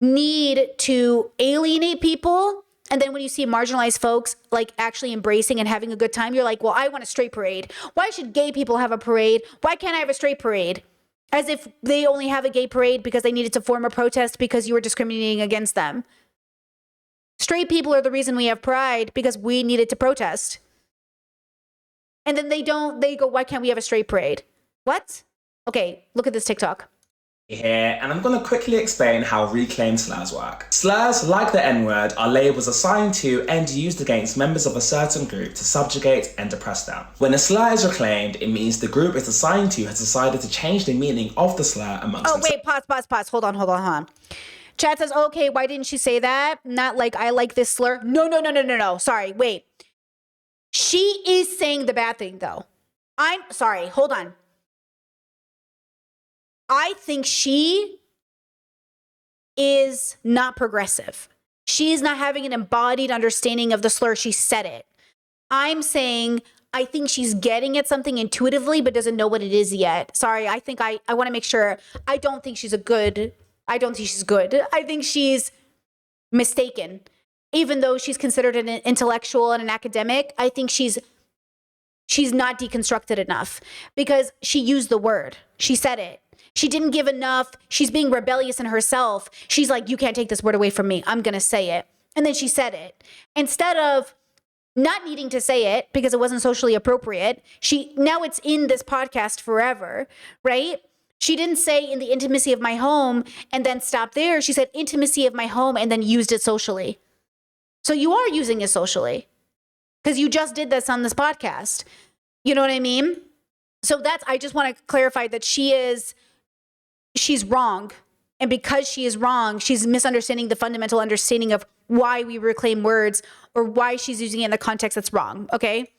need to alienate people. And then when you see marginalized folks like actually embracing and having a good time, you're like, well, I want a straight parade. Why should gay people have a parade? Why can't I have a straight parade? As if they only have a gay parade because they needed to form a protest because you were discriminating against them. Straight people are the reason we have pride, because we needed to protest. And then they go, why can't we have a straight parade? What? Okay, look at this TikTok. Here, and I'm going to quickly explain how reclaimed slurs work. Slurs, like the N-word, are labels assigned to and used against members of a certain group to subjugate and oppress them. When a slur is reclaimed, it means the group it's assigned to has decided to change the meaning of the slur amongst themselves. Wait, pause. Hold on. Chad says, okay, why didn't she say that? Not like, I like this slur. No. Sorry, wait. She is saying the bad thing, though. I'm sorry, hold on. I think she is not progressive. She is not having an embodied understanding of the slur. She said it. I'm saying I think she's getting at something intuitively, but doesn't know what it is yet. Sorry, I think I want to make sure. I don't think she's good. I think she's mistaken. Even though she's considered an intellectual and an academic, I think she's not deconstructed enough because she used the word. She said it. She didn't give enough. She's being rebellious in herself. She's like, you can't take this word away from me. I'm going to say it. And then she said it. Instead of not needing to say it because it wasn't socially appropriate, now it's in this podcast forever, right? She didn't say in the intimacy of my home and then stop there. She said intimacy of my home and then used it socially. So you are using it socially because you just did this on this podcast. You know what I mean? So I just want to clarify that she's wrong. And because she is wrong, she's misunderstanding the fundamental understanding of why we reclaim words or why she's using it in the context that's wrong. Okay?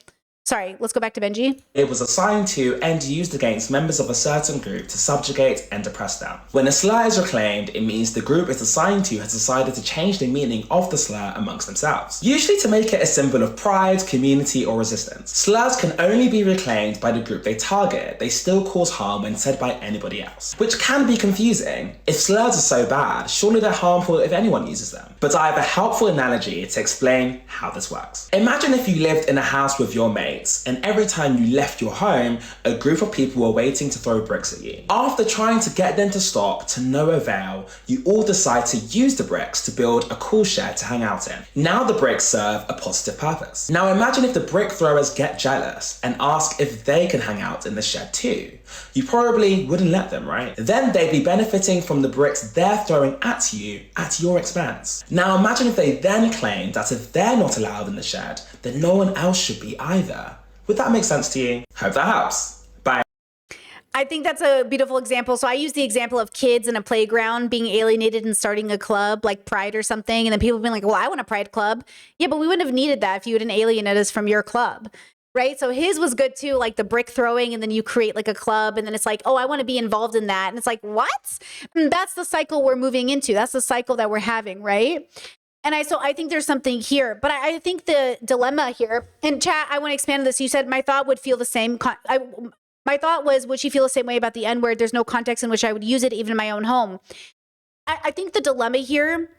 Sorry, let's go back to Benji. It was assigned to and used against members of a certain group to subjugate and oppress them. When a slur is reclaimed, it means the group it's assigned to has decided to change the meaning of the slur amongst themselves, usually to make it a symbol of pride, community, or resistance. Slurs can only be reclaimed by the group they target. They still cause harm when said by anybody else, which can be confusing. If slurs are so bad, surely they're harmful if anyone uses them. But I have a helpful analogy to explain how this works. Imagine if you lived in a house with your mates, and every time you left your home, a group of people were waiting to throw bricks at you. After trying to get them to stop to no avail, you all decide to use the bricks to build a cool shed to hang out in. Now the bricks serve a positive purpose. Now imagine if the brick throwers get jealous and ask if they can hang out in the shed too. You probably wouldn't let them, right? Then they'd be benefiting from the bricks they're throwing at you at your expense. Now imagine if they then claim that if they're not allowed in the shed, then no one else should be either. Would that make sense to you? Hope that helps. Bye. I think that's a beautiful example. So I use the example of kids in a playground being alienated and starting a club like Pride or something. And then people being like, well, I want a Pride club. Yeah, but we wouldn't have needed that if you hadn't alienated us from your club. Right? So his was good too, like the brick throwing, and then you create like a club, and then it's like, oh, I want to be involved in that. And it's like, what? And that's the cycle we're moving into. That's the cycle that we're having, right? And I think there's something here, but I think the dilemma here, and chat, I want to expand on this. You said my thought would feel the same. My thought was, would she feel the same way about the N-word? There's no context in which I would use it, even in my own home. I think the dilemma here,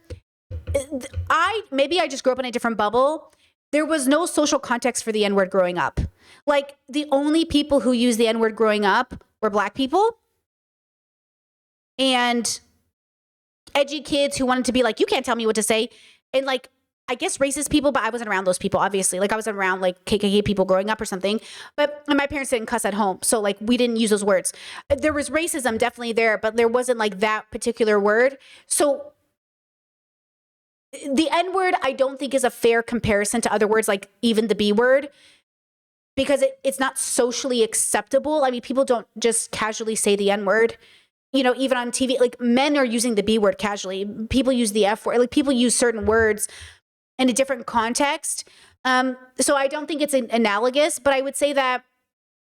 maybe I just grew up in a different bubble. There was no social context for the N-word growing up. Like, the only people who used the N-word growing up were Black people and edgy kids who wanted to be like, you can't tell me what to say. And like, I guess racist people, but I wasn't around those people, obviously. Like, I was around like KKK people growing up or something. But my parents didn't cuss at home. So like, we didn't use those words. There was racism definitely there, but there wasn't like that particular word. So the N-word, I don't think is a fair comparison to other words, like even the B word, because it's not socially acceptable. I mean, people don't just casually say the N-word, you know, even on TV, like men are using the B word casually. People use the F word, like people use certain words in a different context. So I don't think it's analogous, but I would say that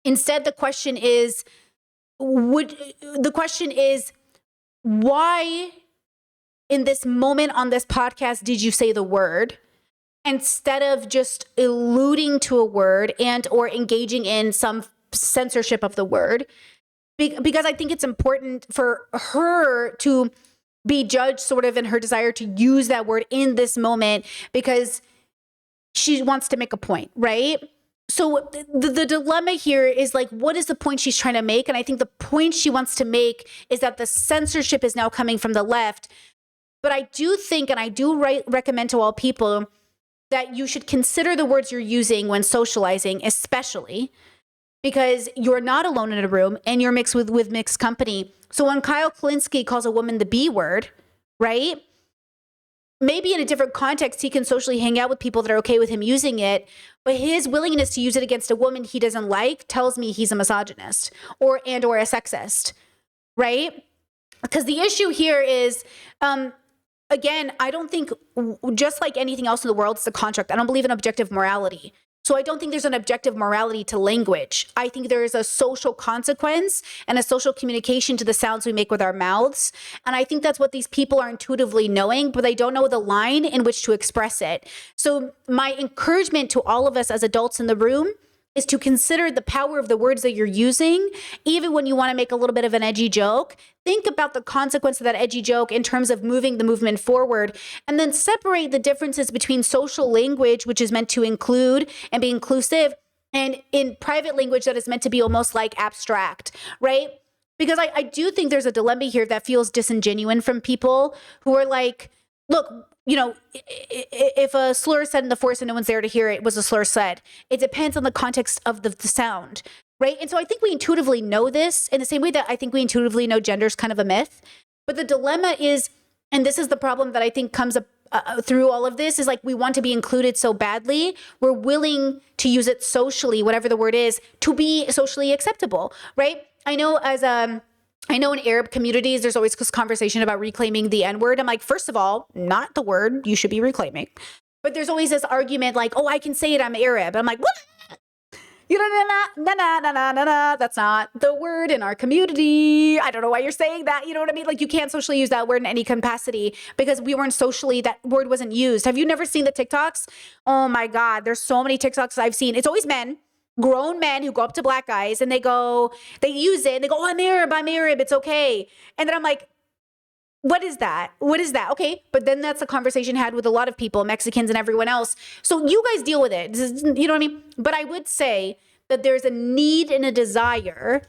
instead the question is, why in this moment on this podcast did you say the word, instead of just alluding to a word and or engaging in some censorship of the word? Because I think it's important for her to be judged sort of in her desire to use that word in this moment because she wants to make a point, right? So the dilemma here is like, what is the point she's trying to make? And I think the point she wants to make is that the censorship is now coming from the left. But I do think, and I do recommend to all people, that you should consider the words you're using when socializing, especially because you're not alone in a room and you're mixed with mixed company. So when Kyle Kulinski calls a woman the B word, right? Maybe in a different context, he can socially hang out with people that are okay with him using it, but his willingness to use it against a woman he doesn't like tells me he's a misogynist or a sexist, right? Because the issue here is, again, I don't think, just like anything else in the world, it's a construct. I don't believe in objective morality. So I don't think there's an objective morality to language. I think there is a social consequence and a social communication to the sounds we make with our mouths. And I think that's what these people are intuitively knowing, but they don't know the line in which to express it. So my encouragement to all of us as adults in the room is to consider the power of the words that you're using. Even when you want to make a little bit of an edgy joke, think about the consequence of that edgy joke in terms of moving the movement forward, and then separate the differences between social language, which is meant to include and be inclusive, and in private language that is meant to be almost like abstract, right? Because I do think there's a dilemma here that feels disingenuous from people who are like, look, you know, if a slur is said in the forest and no one's there to hear it, was a slur said. It depends on the context of the sound, right? And so I think we intuitively know this in the same way that I think we intuitively know gender is kind of a myth. But the dilemma is, and this is the problem that I think comes up through all of this, is like we want to be included so badly. We're willing to use it socially, whatever the word is, to be socially acceptable, right? I know in Arab communities, there's always this conversation about reclaiming the N-word. I'm like, first of all, not the word you should be reclaiming. But there's always this argument like, oh, I can say it, I'm Arab. I'm like, what? You know, that's not the word in our community. I don't know why you're saying that. You know what I mean? Like, you can't socially use that word in any capacity because we weren't socially, that word wasn't used. Have you never seen the TikToks? Oh my God, there's so many TikToks I've seen. It's always men. Grown men who go up to black guys and they use it and they go, oh, I'm Arab, it's okay. And then I'm like, what is that? What is that? Okay. But then that's a conversation had with a lot of people, Mexicans and everyone else. So you guys deal with it. You know what I mean? But I would say that there's a need and a desire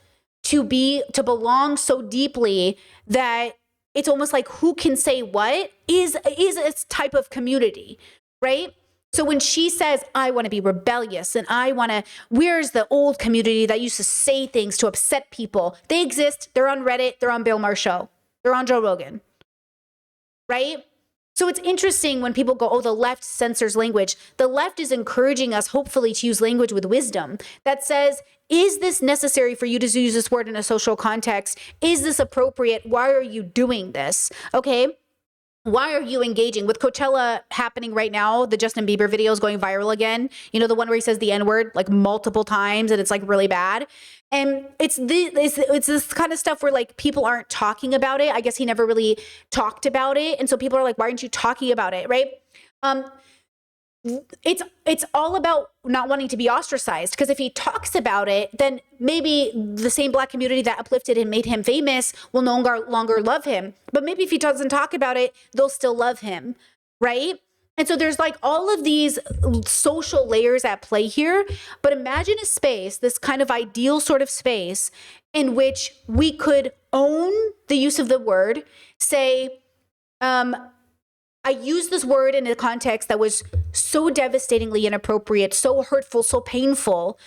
to belong so deeply that it's almost like who can say what is a type of community, right? So when she says, I want to be rebellious and where's the old community that used to say things to upset people? They exist. They're on Reddit. They're on Bill Maher's show. They're on Joe Rogan, right? So it's interesting when people go, oh, the left censors language. The left is encouraging us, hopefully, to use language with wisdom that says, is this necessary for you to use this word in a social context? Is this appropriate? Why are you doing this? Okay. Why are you engaging with Coachella happening right now? The Justin Bieber video is going viral again. You know, the one where he says the N-word like multiple times and it's like really bad. And it's this kind of stuff where like people aren't talking about it. I guess he never really talked about it. And so people are like, why aren't you talking about it? Right. It's all about not wanting to be ostracized, because if he talks about it, then maybe the same black community that uplifted and made him famous will no longer love him. But maybe if he doesn't talk about it, they'll still love him, right? And so there's like all of these social layers at play here. But imagine a space, this kind of ideal sort of space in which we could own the use of the word, say, I used this word in a context that was so devastatingly inappropriate, so hurtful, so painful.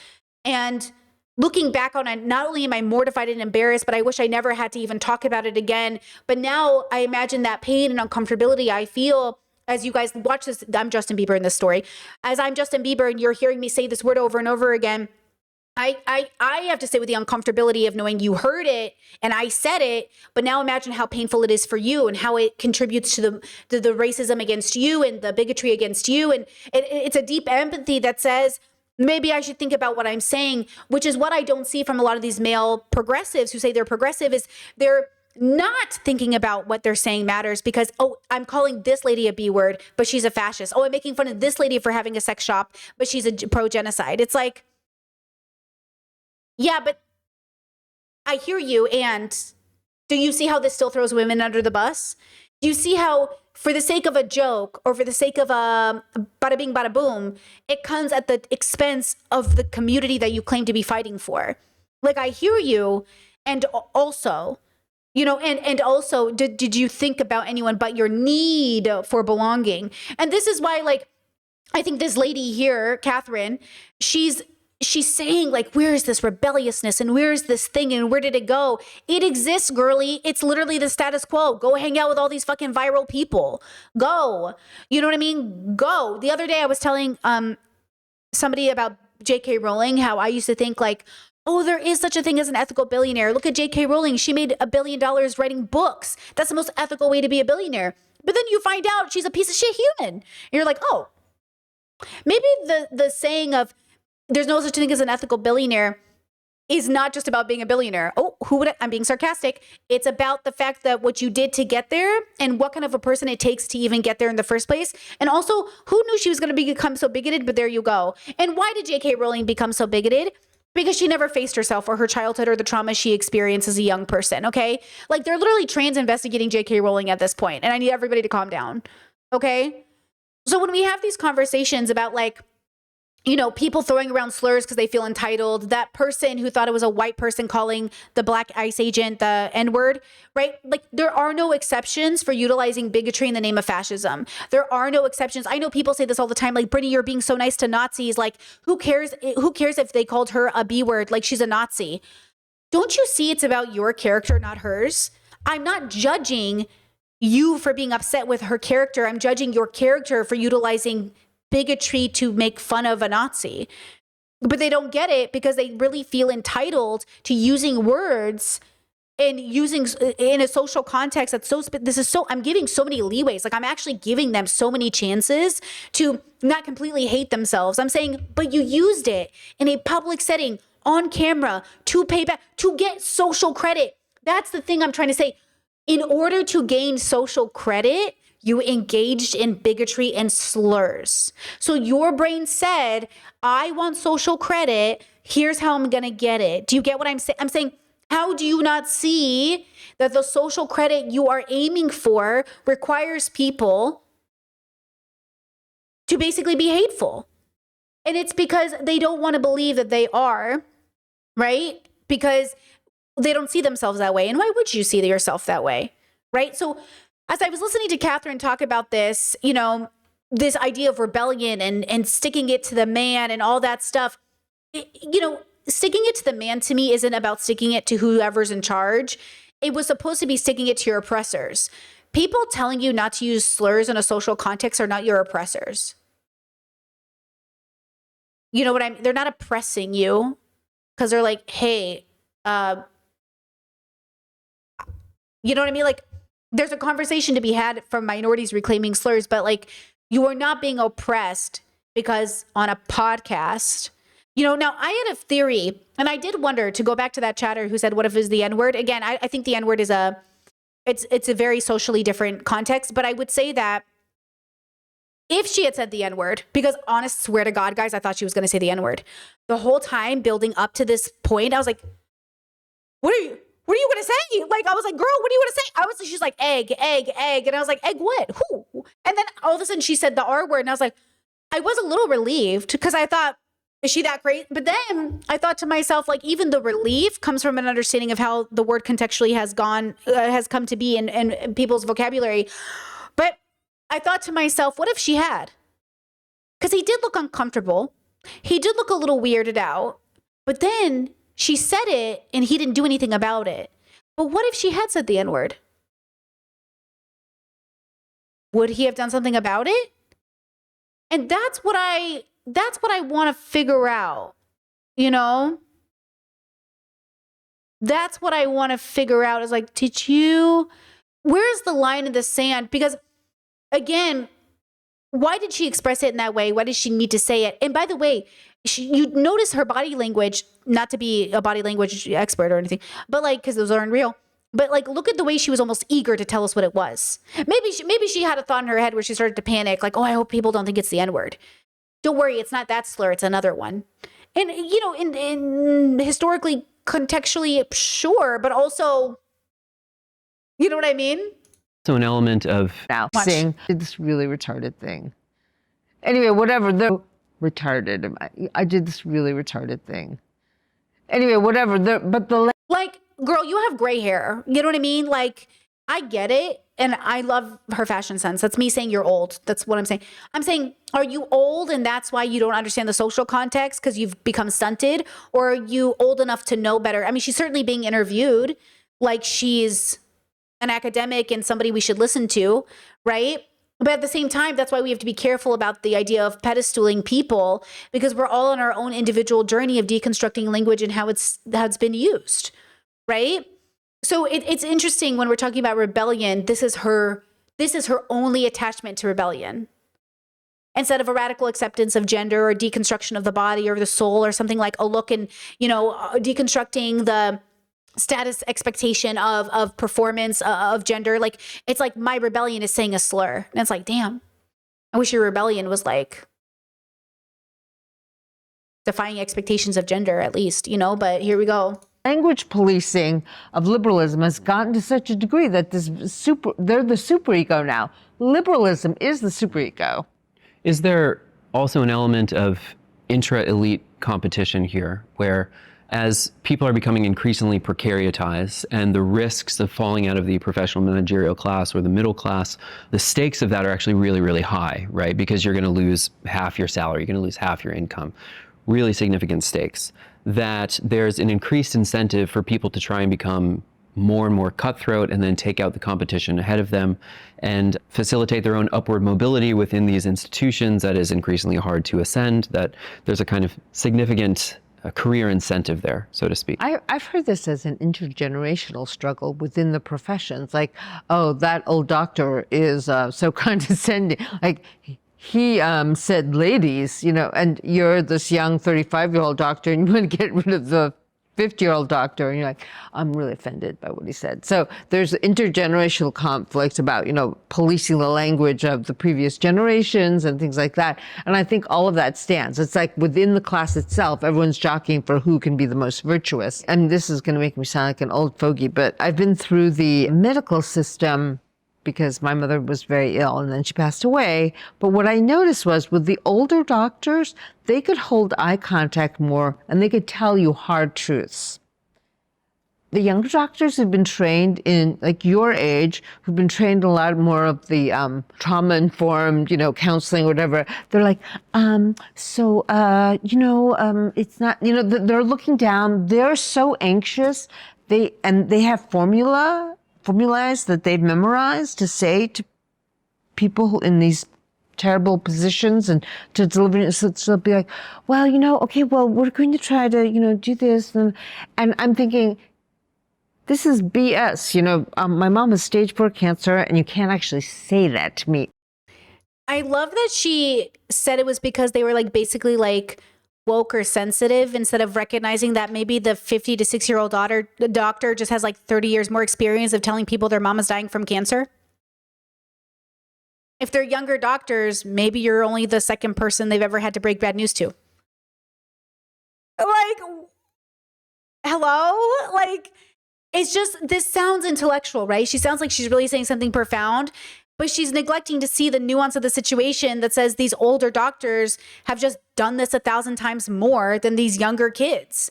And looking back on it, not only am I mortified and embarrassed, but I wish I never had to even talk about it again. But now I imagine that pain and uncomfortability I feel as you guys watch this. I'm Justin Bieber in this story. As I'm Justin Bieber and you're hearing me say this word over and over again, I have to sit with the uncomfortability of knowing you heard it and I said it, but now imagine how painful it is for you and how it contributes to the racism against you and the bigotry against you. And it's a deep empathy that says, maybe I should think about what I'm saying, which is what I don't see from a lot of these male progressives who say they're progressive, is they're not thinking about what they're saying matters because, oh, I'm calling this lady a B word, but she's a fascist. Oh, I'm making fun of this lady for having a sex shop, but she's a pro-genocide. It's like, yeah, but I hear you. And do you see how this still throws women under the bus? Do you see how, for the sake of a joke or for the sake of a bada bing, bada boom, it comes at the expense of the community that you claim to be fighting for? Like, I hear you. And also, you know, and also, did you think about anyone but your need for belonging? And this is why, like, I think this lady here, Catherine, she's saying, like, where's this rebelliousness and where's this thing and where did it go? It exists, girly. It's literally the status quo. Go hang out with all these fucking viral people. Go. You know what I mean? Go. The other day I was telling somebody about J.K. Rowling, how I used to think like, oh, there is such a thing as an ethical billionaire. Look at J.K. Rowling. She made $1 billion writing books. That's the most ethical way to be a billionaire. But then you find out she's a piece of shit human. And you're like, oh, Maybe the saying of there's no such thing as an ethical billionaire is not just about being a billionaire. Oh, I'm being sarcastic. It's about the fact that what you did to get there and what kind of a person it takes to even get there in the first place. And also, who knew she was going to become so bigoted? But there you go. And why did J.K. Rowling become so bigoted? Because she never faced herself or her childhood or the trauma she experienced as a young person, okay? Like, they're literally trans investigating J.K. Rowling at this point, and I need everybody to calm down, okay? So when we have these conversations about, like, you know, people throwing around slurs because they feel entitled, that person who thought it was a white person calling the black ICE agent the N-word, right? Like, there are no exceptions for utilizing bigotry in the name of fascism. There are no exceptions. I know people say this all the time, like, Brittany, you're being so nice to Nazis. Like, who cares if they called her a B word? Like, she's a Nazi. Don't you see it's about your character, not hers? I'm not judging you for being upset with her character. I'm judging your character for utilizing bigotry to make fun of a Nazi. But they don't get it because they really feel entitled to using words and using in a social context that's I'm giving so many leeways. Like, I'm actually giving them so many chances to not completely hate themselves. I'm saying, but you used it in a public setting on camera to pay back, to get social credit. That's the thing I'm trying to say. In order to gain social credit, you engaged in bigotry and slurs. So your brain said, I want social credit. Here's how I'm going to get it. Do you get what I'm saying? I'm saying, how do you not see that the social credit you are aiming for requires people to basically be hateful? And it's because they don't want to believe that they are, right? Because they don't see themselves that way. And why would you see yourself that way, right? So as I was listening to Catherine talk about this, you know, this idea of rebellion and sticking it to the man and all that stuff, you know, sticking it to the man to me isn't about sticking it to whoever's in charge. It was supposed to be sticking it to your oppressors. People telling you not to use slurs in a social context are not your oppressors. You know what I mean? They're not oppressing you because they're like, hey, you know what I mean? Like, there's a conversation to be had from minorities reclaiming slurs, but like, you are not being oppressed because on a podcast, you know, now I had a theory, and I did wonder, to go back to that chatter who said, what if it's the N-word? Again, I think the N-word is it's a very socially different context, but I would say that if she had said the N-word, because honest, swear to God, guys, I thought she was going to say the N-word. The whole time building up to this point, I was like, what are you going to say? Like, I was like, girl, what are you going to say? She's like, egg. And I was like, egg what? Who? And then all of a sudden she said the R word. And I was like, I was a little relieved because I thought, is she that great? But then I thought to myself, like, even the relief comes from an understanding of how the word contextually has come to be in people's vocabulary. But I thought to myself, what if she had? Because he did look uncomfortable. He did look a little weirded out. But then she said it and he didn't do anything about it. But what if she had said the N-word? Would he have done something about it? And that's what I want to figure out, you know? That's what I want to figure out is like, where's the line in the sand? Because again, why did she express it in that way? Why did she need to say it? And by the way, you notice her body language, not to be a body language expert or anything, but like, because those aren't real. But like, look at the way she was almost eager to tell us what it was. Maybe she had a thought in her head where she started to panic, like, oh, I hope people don't think it's the N-word. Don't worry, it's not that slur, it's another one. And, you know, in historically, contextually, sure, but also, you know what I mean? So an element of saying did this really retarded thing. Anyway, whatever, they're retarded. I did this really retarded thing. Anyway, whatever, like, girl, you have gray hair. You know what I mean? Like, I get it. And I love her fashion sense. That's me saying you're old. That's what I'm saying. I'm saying, are you old and that's why you don't understand the social context because you've become stunted? Or are you old enough to know better? I mean, she's certainly being interviewed like she's an academic and somebody we should listen to, right? But at the same time, that's why we have to be careful about the idea of pedestaling people because we're all on our own individual journey of deconstructing language and how it's been used, right? So it's interesting when we're talking about rebellion, this is her only attachment to rebellion. instead of a radical acceptance of gender or deconstruction of the body or the soul or something like a look and, deconstructing the status expectation of performance of gender. Like, it's like my rebellion is saying a slur. And it's like, damn, I wish your rebellion was like defying expectations of gender at least, but here we go. Language policing of liberalism has gotten to such a degree that they're the superego now. Liberalism is the superego. Is there also an element of intra-elite competition here, where as people are becoming increasingly precariatized and the risks of falling out of the professional managerial class or the middle class, the stakes of that are actually really, really high, right? Because you're going to lose half your salary, you're going to lose half your income. Really significant stakes, that there's an increased incentive for people to try and become more and more cutthroat and then take out the competition ahead of them and facilitate their own upward mobility within these institutions that is increasingly hard to ascend, that there's a kind of significant career incentive there, so to speak. I've heard this as an intergenerational struggle within the professions. Like, oh, that old doctor is so condescending. Like, he said, ladies, and you're this young 35-year-old doctor and you want to get rid of the 50-year-old doctor. And you're like, I'm really offended by what he said. So there's intergenerational conflicts about, policing the language of the previous generations and things like that. And I think all of that stands. It's like within the class itself, everyone's jockeying for who can be the most virtuous. And this is going to make me sound like an old fogey, but I've been through the medical system because my mother was very ill and then she passed away. But what I noticed was with the older doctors, they could hold eye contact more and they could tell you hard truths. The younger doctors who've been trained in, like your age, who've been trained a lot more of the trauma-informed, counseling, whatever, they're like, it's not, they're looking down. They're so anxious. They have formulas that they've memorized to say to people in these terrible positions and to deliver. So they'll be like, well, okay, well, we're going to try to, do this. And I'm thinking, this is BS. My mom has stage 4 cancer and you can't actually say that to me. I love that she said it was because they were basically woke or sensitive, instead of recognizing that maybe the 50 to 6-year-old doctor just has 30 years more experience of telling people their mama's dying from cancer. If they're younger doctors, maybe you're only the second person they've ever had to break bad news to. Hello? It's just, this sounds intellectual, right? She sounds like she's really saying something profound, but she's neglecting to see the nuance of the situation that says these older doctors have just done this 1,000 times more than these younger kids.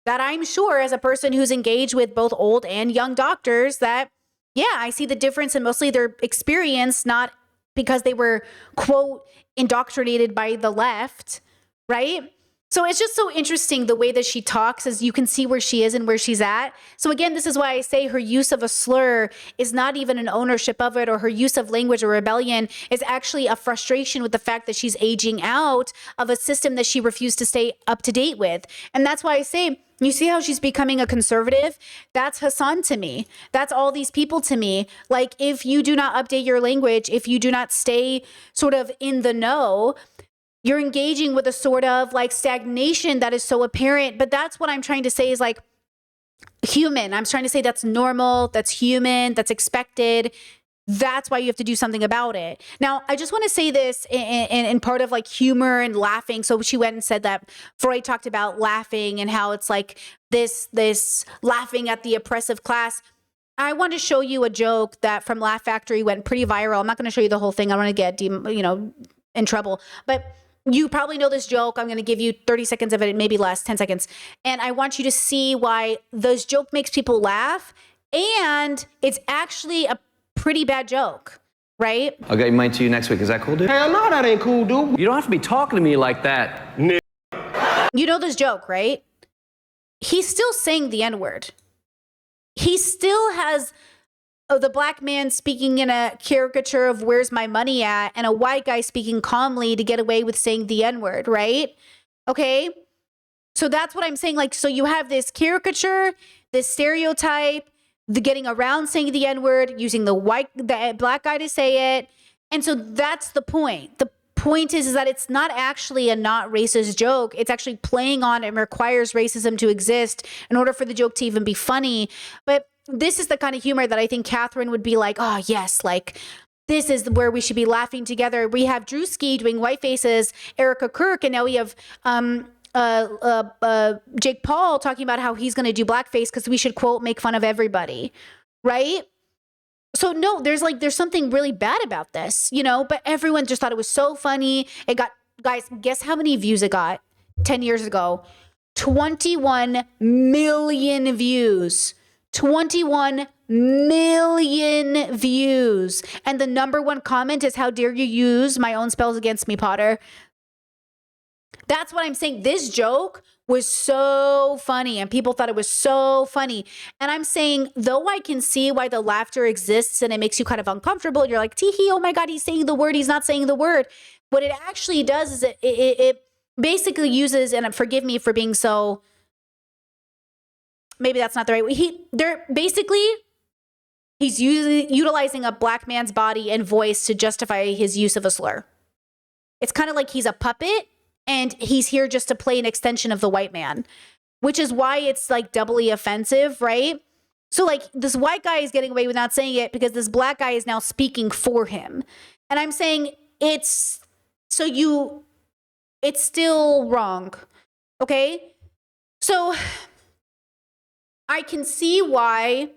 That I'm sure, as a person who's engaged with both old and young doctors, that, yeah, I see the difference in mostly their experience, not because they were, quote, indoctrinated by the left, right? So it's just so interesting the way that she talks, as you can see where she is and where she's at. So again, this is why I say her use of a slur is not even an ownership of it, or her use of language or rebellion is actually a frustration with the fact that she's aging out of a system that she refused to stay up to date with. And that's why I say, you see how she's becoming a conservative? That's Hasan to me. That's all these people to me. If you do not update your language, if you do not stay sort of in the know, you're engaging with a sort of stagnation that is so apparent. But that's what I'm trying to say is human. I'm trying to say that's normal, that's human, that's expected. That's why you have to do something about it. Now, I just want to say this in part of humor and laughing. So she went and said that Freud talked about laughing and how it's this laughing at the oppressive class. I want to show you a joke that from Laugh Factory went pretty viral. I'm not going to show you the whole thing. I don't want to get in trouble, but you probably know this joke. I'm going to give you 30 seconds of it, maybe less, 10 seconds. And I want you to see why this joke makes people laugh. And it's actually a pretty bad joke, right? I'll get mine to you next week. Is that cool, dude? Hell no, that ain't cool, dude. You don't have to be talking to me like that. You know this joke, right? He's still saying the N-word. He still has the black man speaking in a caricature of where's my money at, and a white guy speaking calmly to get away with saying the N-word, right? Okay. So that's what I'm saying. So you have this caricature, this stereotype, the getting around saying the N-word, using the black guy to say it. And so that's the point. The point is that it's not actually a not racist joke. It's actually playing on and requires racism to exist in order for the joke to even be funny. But this is the kind of humor that I think Catherine would be like, oh, yes, like, this is where we should be laughing together. We have Drewski doing white faces, Erica Kirk, and now we have Jake Paul talking about how he's going to do blackface because we should, quote, make fun of everybody, right? So no, there's something really bad about this, you know, but everyone just thought it was so funny. It got, guys, guess how many views it got 10 years ago? 21 million views. 21 million views. And the number one comment is, how dare you use my own spells against me, Potter? That's what I'm saying. This joke was so funny and people thought it was so funny. And I'm saying, though I can see why the laughter exists and it makes you kind of uncomfortable, you're like, teehee, oh my God, he's saying the word. He's not saying the word. What it actually does is it basically uses, and forgive me for being so, maybe that's not the right way. He's utilizing a black man's body and voice to justify his use of a slur. It's kind of like he's a puppet and he's here just to play an extension of the white man, which is why it's like doubly offensive, right? So like this white guy is getting away with not saying it because this black guy is now speaking for him. And I'm saying it's still wrong. Okay? So I can see why,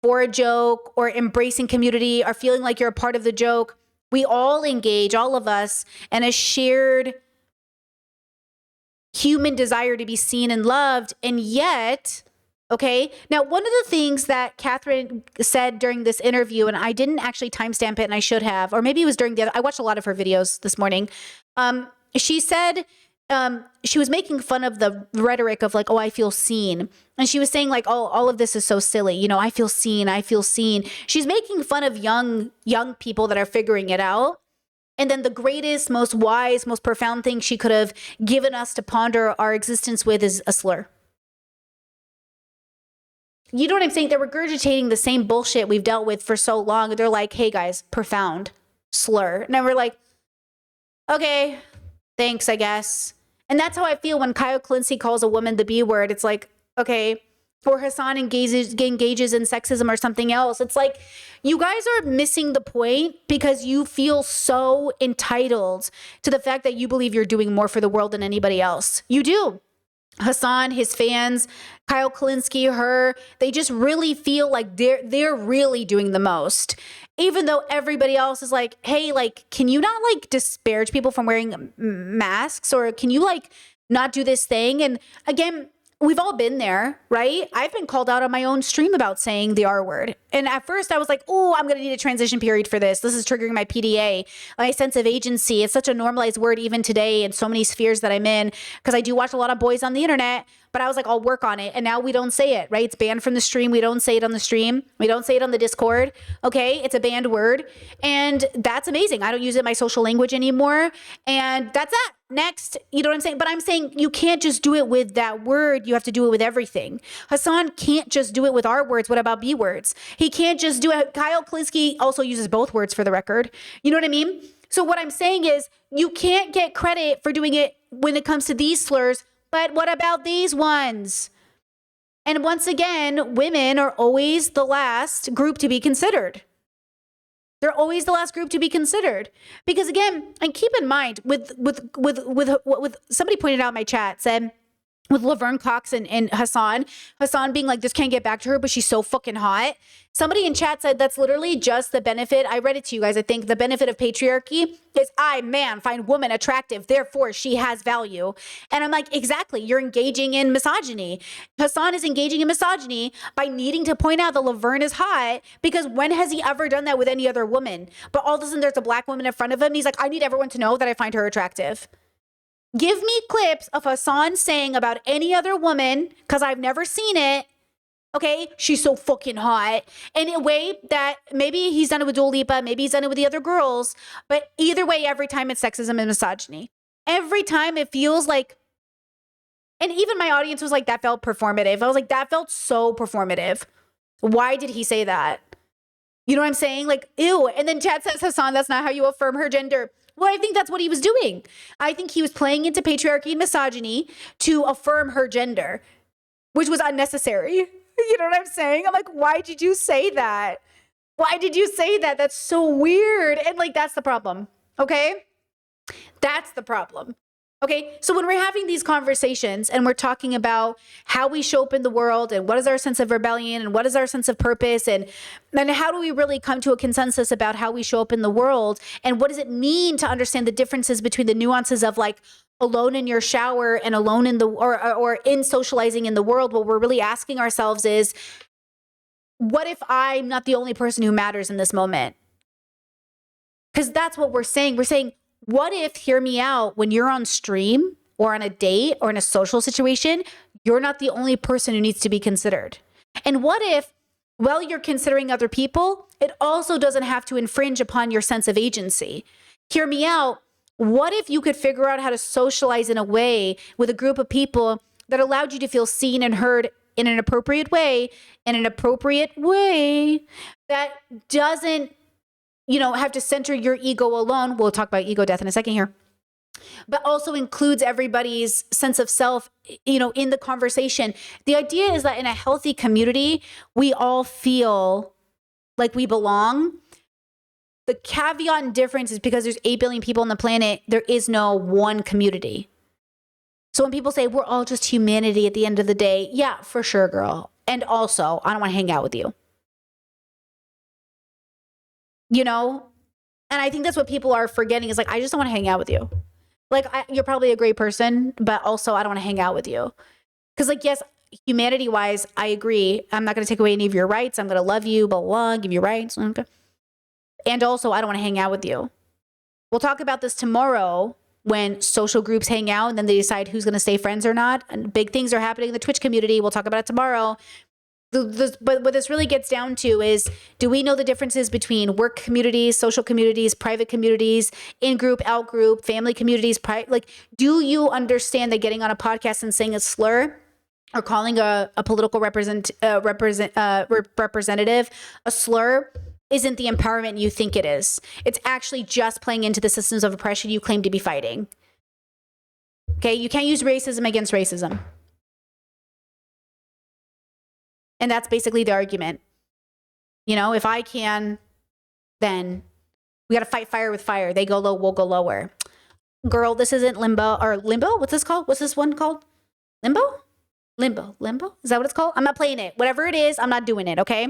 for a joke or embracing community or feeling like you're a part of the joke, we all engage, all of us, in a shared human desire to be seen and loved. And yet, okay, now one of the things that Catherine said during this interview, and I didn't actually timestamp it and I should have, or maybe it was during I watched a lot of her videos this morning. She said, she was making fun of the rhetoric of like, oh, I feel seen. And she was saying like, oh, all of this is so silly. You know, I feel seen. I feel seen. She's making fun of young people that are figuring it out. And then the greatest, most wise, most profound thing she could have given us to ponder our existence with is a slur. You know what I'm saying? They're regurgitating the same bullshit we've dealt with for so long. They're like, hey guys, profound slur. And we're like, okay, thanks, I guess. And that's how I feel when Kyle Clancy calls a woman the B word. It's like, okay, or Hasan engages in sexism or something else. It's like, you guys are missing the point because you feel so entitled to the fact that you believe you're doing more for the world than anybody else. You do. Hasan, his fans, Kyle Kalinske, her, they just really feel like they're really doing the most. Even though everybody else is like, hey, like, can you not like disparage people from wearing masks? Or can you like not do this thing? And again, we've all been there, right? I've been called out on my own stream about saying the R word. And at first I was like, oh, I'm going to need a transition period for this. This is triggering my PDA, my sense of agency. It's such a normalized word even today in so many spheres that I'm in, because I do watch a lot of boys on the internet, but I was like, I'll work on it. And now we don't say it, right? It's banned from the stream. We don't say it on the stream. We don't say it on the Discord. Okay. It's a banned word. And that's amazing. I don't use it in my social language anymore. And that's that. Next, you know what I'm saying? But I'm saying you can't just do it with that word. You have to do it with everything. Hasan can't just do it with R words. What about B words? He can't just do it. Kyle Kalinske also uses both words for the record. You know what I mean? So what I'm saying is you can't get credit for doing it when it comes to these slurs, but what about these ones? And once again, women are always the last group to be considered. They're always the last group to be considered. Because again, and keep in mind, with somebody pointed out in my chat, said, with Laverne Cox and Hasan being like, this can't get back to her, but she's so fucking hot. Somebody in chat said that's literally just the benefit. I read it to you guys. I think the benefit of patriarchy is I, man, find woman attractive. Therefore, she has value. And I'm like, exactly. You're engaging in misogyny. Hasan is engaging in misogyny by needing to point out that Laverne is hot, because when has he ever done that with any other woman? But all of a sudden there's a black woman in front of him. And he's like, I need everyone to know that I find her attractive. Give me clips of Hasan saying about any other woman, because I've never seen it. Okay, she's so fucking hot. In a way that maybe he's done it with Dua Lipa, maybe he's done it with the other girls, but either way, every time it's sexism and misogyny. Every time it feels like, and even my audience was like, that felt performative. I was like, that felt so performative. Why did he say that? You know what I'm saying? Like, ew. And then Chad says, Hasan, that's not how you affirm her gender. Well, I think that's what he was doing. I think he was playing into patriarchy and misogyny to affirm her gender, which was unnecessary. You know what I'm saying? I'm like, why did you say that? Why did you say that? That's so weird. And like, that's the problem. Okay? That's the problem. Okay, so when we're having these conversations and we're talking about how we show up in the world and what is our sense of rebellion and what is our sense of purpose and how do we really come to a consensus about how we show up in the world and what does it mean to understand the differences between the nuances of like alone in your shower and alone in the or in socializing in the world, what we're really asking ourselves is, what if I'm not the only person who matters in this moment? Because that's what we're saying. We're saying, what if, hear me out, when you're on stream or on a date or in a social situation, you're not the only person who needs to be considered? And what if, while you're considering other people, it also doesn't have to infringe upon your sense of agency? Hear me out. What if you could figure out how to socialize in a way with a group of people that allowed you to feel seen and heard in an appropriate way that doesn't have to center your ego alone. We'll talk about ego death in a second here, but also includes everybody's sense of self, in the conversation. The idea is that in a healthy community, we all feel like we belong. The caveat and difference is because there's 8 billion people on the planet, there is no one community. So when people say we're all just humanity at the end of the day, yeah, for sure, girl. And also, I don't want to hang out with you. And I think that's what people are forgetting is like, I just don't want to hang out with you. Like, you're probably a great person, but also I don't want to hang out with you. Because like, yes, humanity wise, I agree. I'm not going to take away any of your rights. I'm going to love you, blah, blah, blah, give you rights. Okay. And also I don't want to hang out with you. We'll talk about this tomorrow when social groups hang out and then they decide who's going to stay friends or not. And big things are happening in the Twitch community. We'll talk about it tomorrow. But what this really gets down to is, do we know the differences between work communities, social communities, private communities, in-group, out-group, family communities? Do you understand that getting on a podcast and saying a slur or calling a political representative a slur isn't the empowerment you think it is? It's actually just playing into the systems of oppression you claim to be fighting. Okay, you can't use racism against racism. And that's basically the argument. If I can, then we got to fight fire with fire. They go low, we'll go lower. Girl, this isn't limbo. What's this called? What's this one called? Limbo? Limbo. Is that what it's called? I'm not playing it. Whatever it is, I'm not doing it, okay?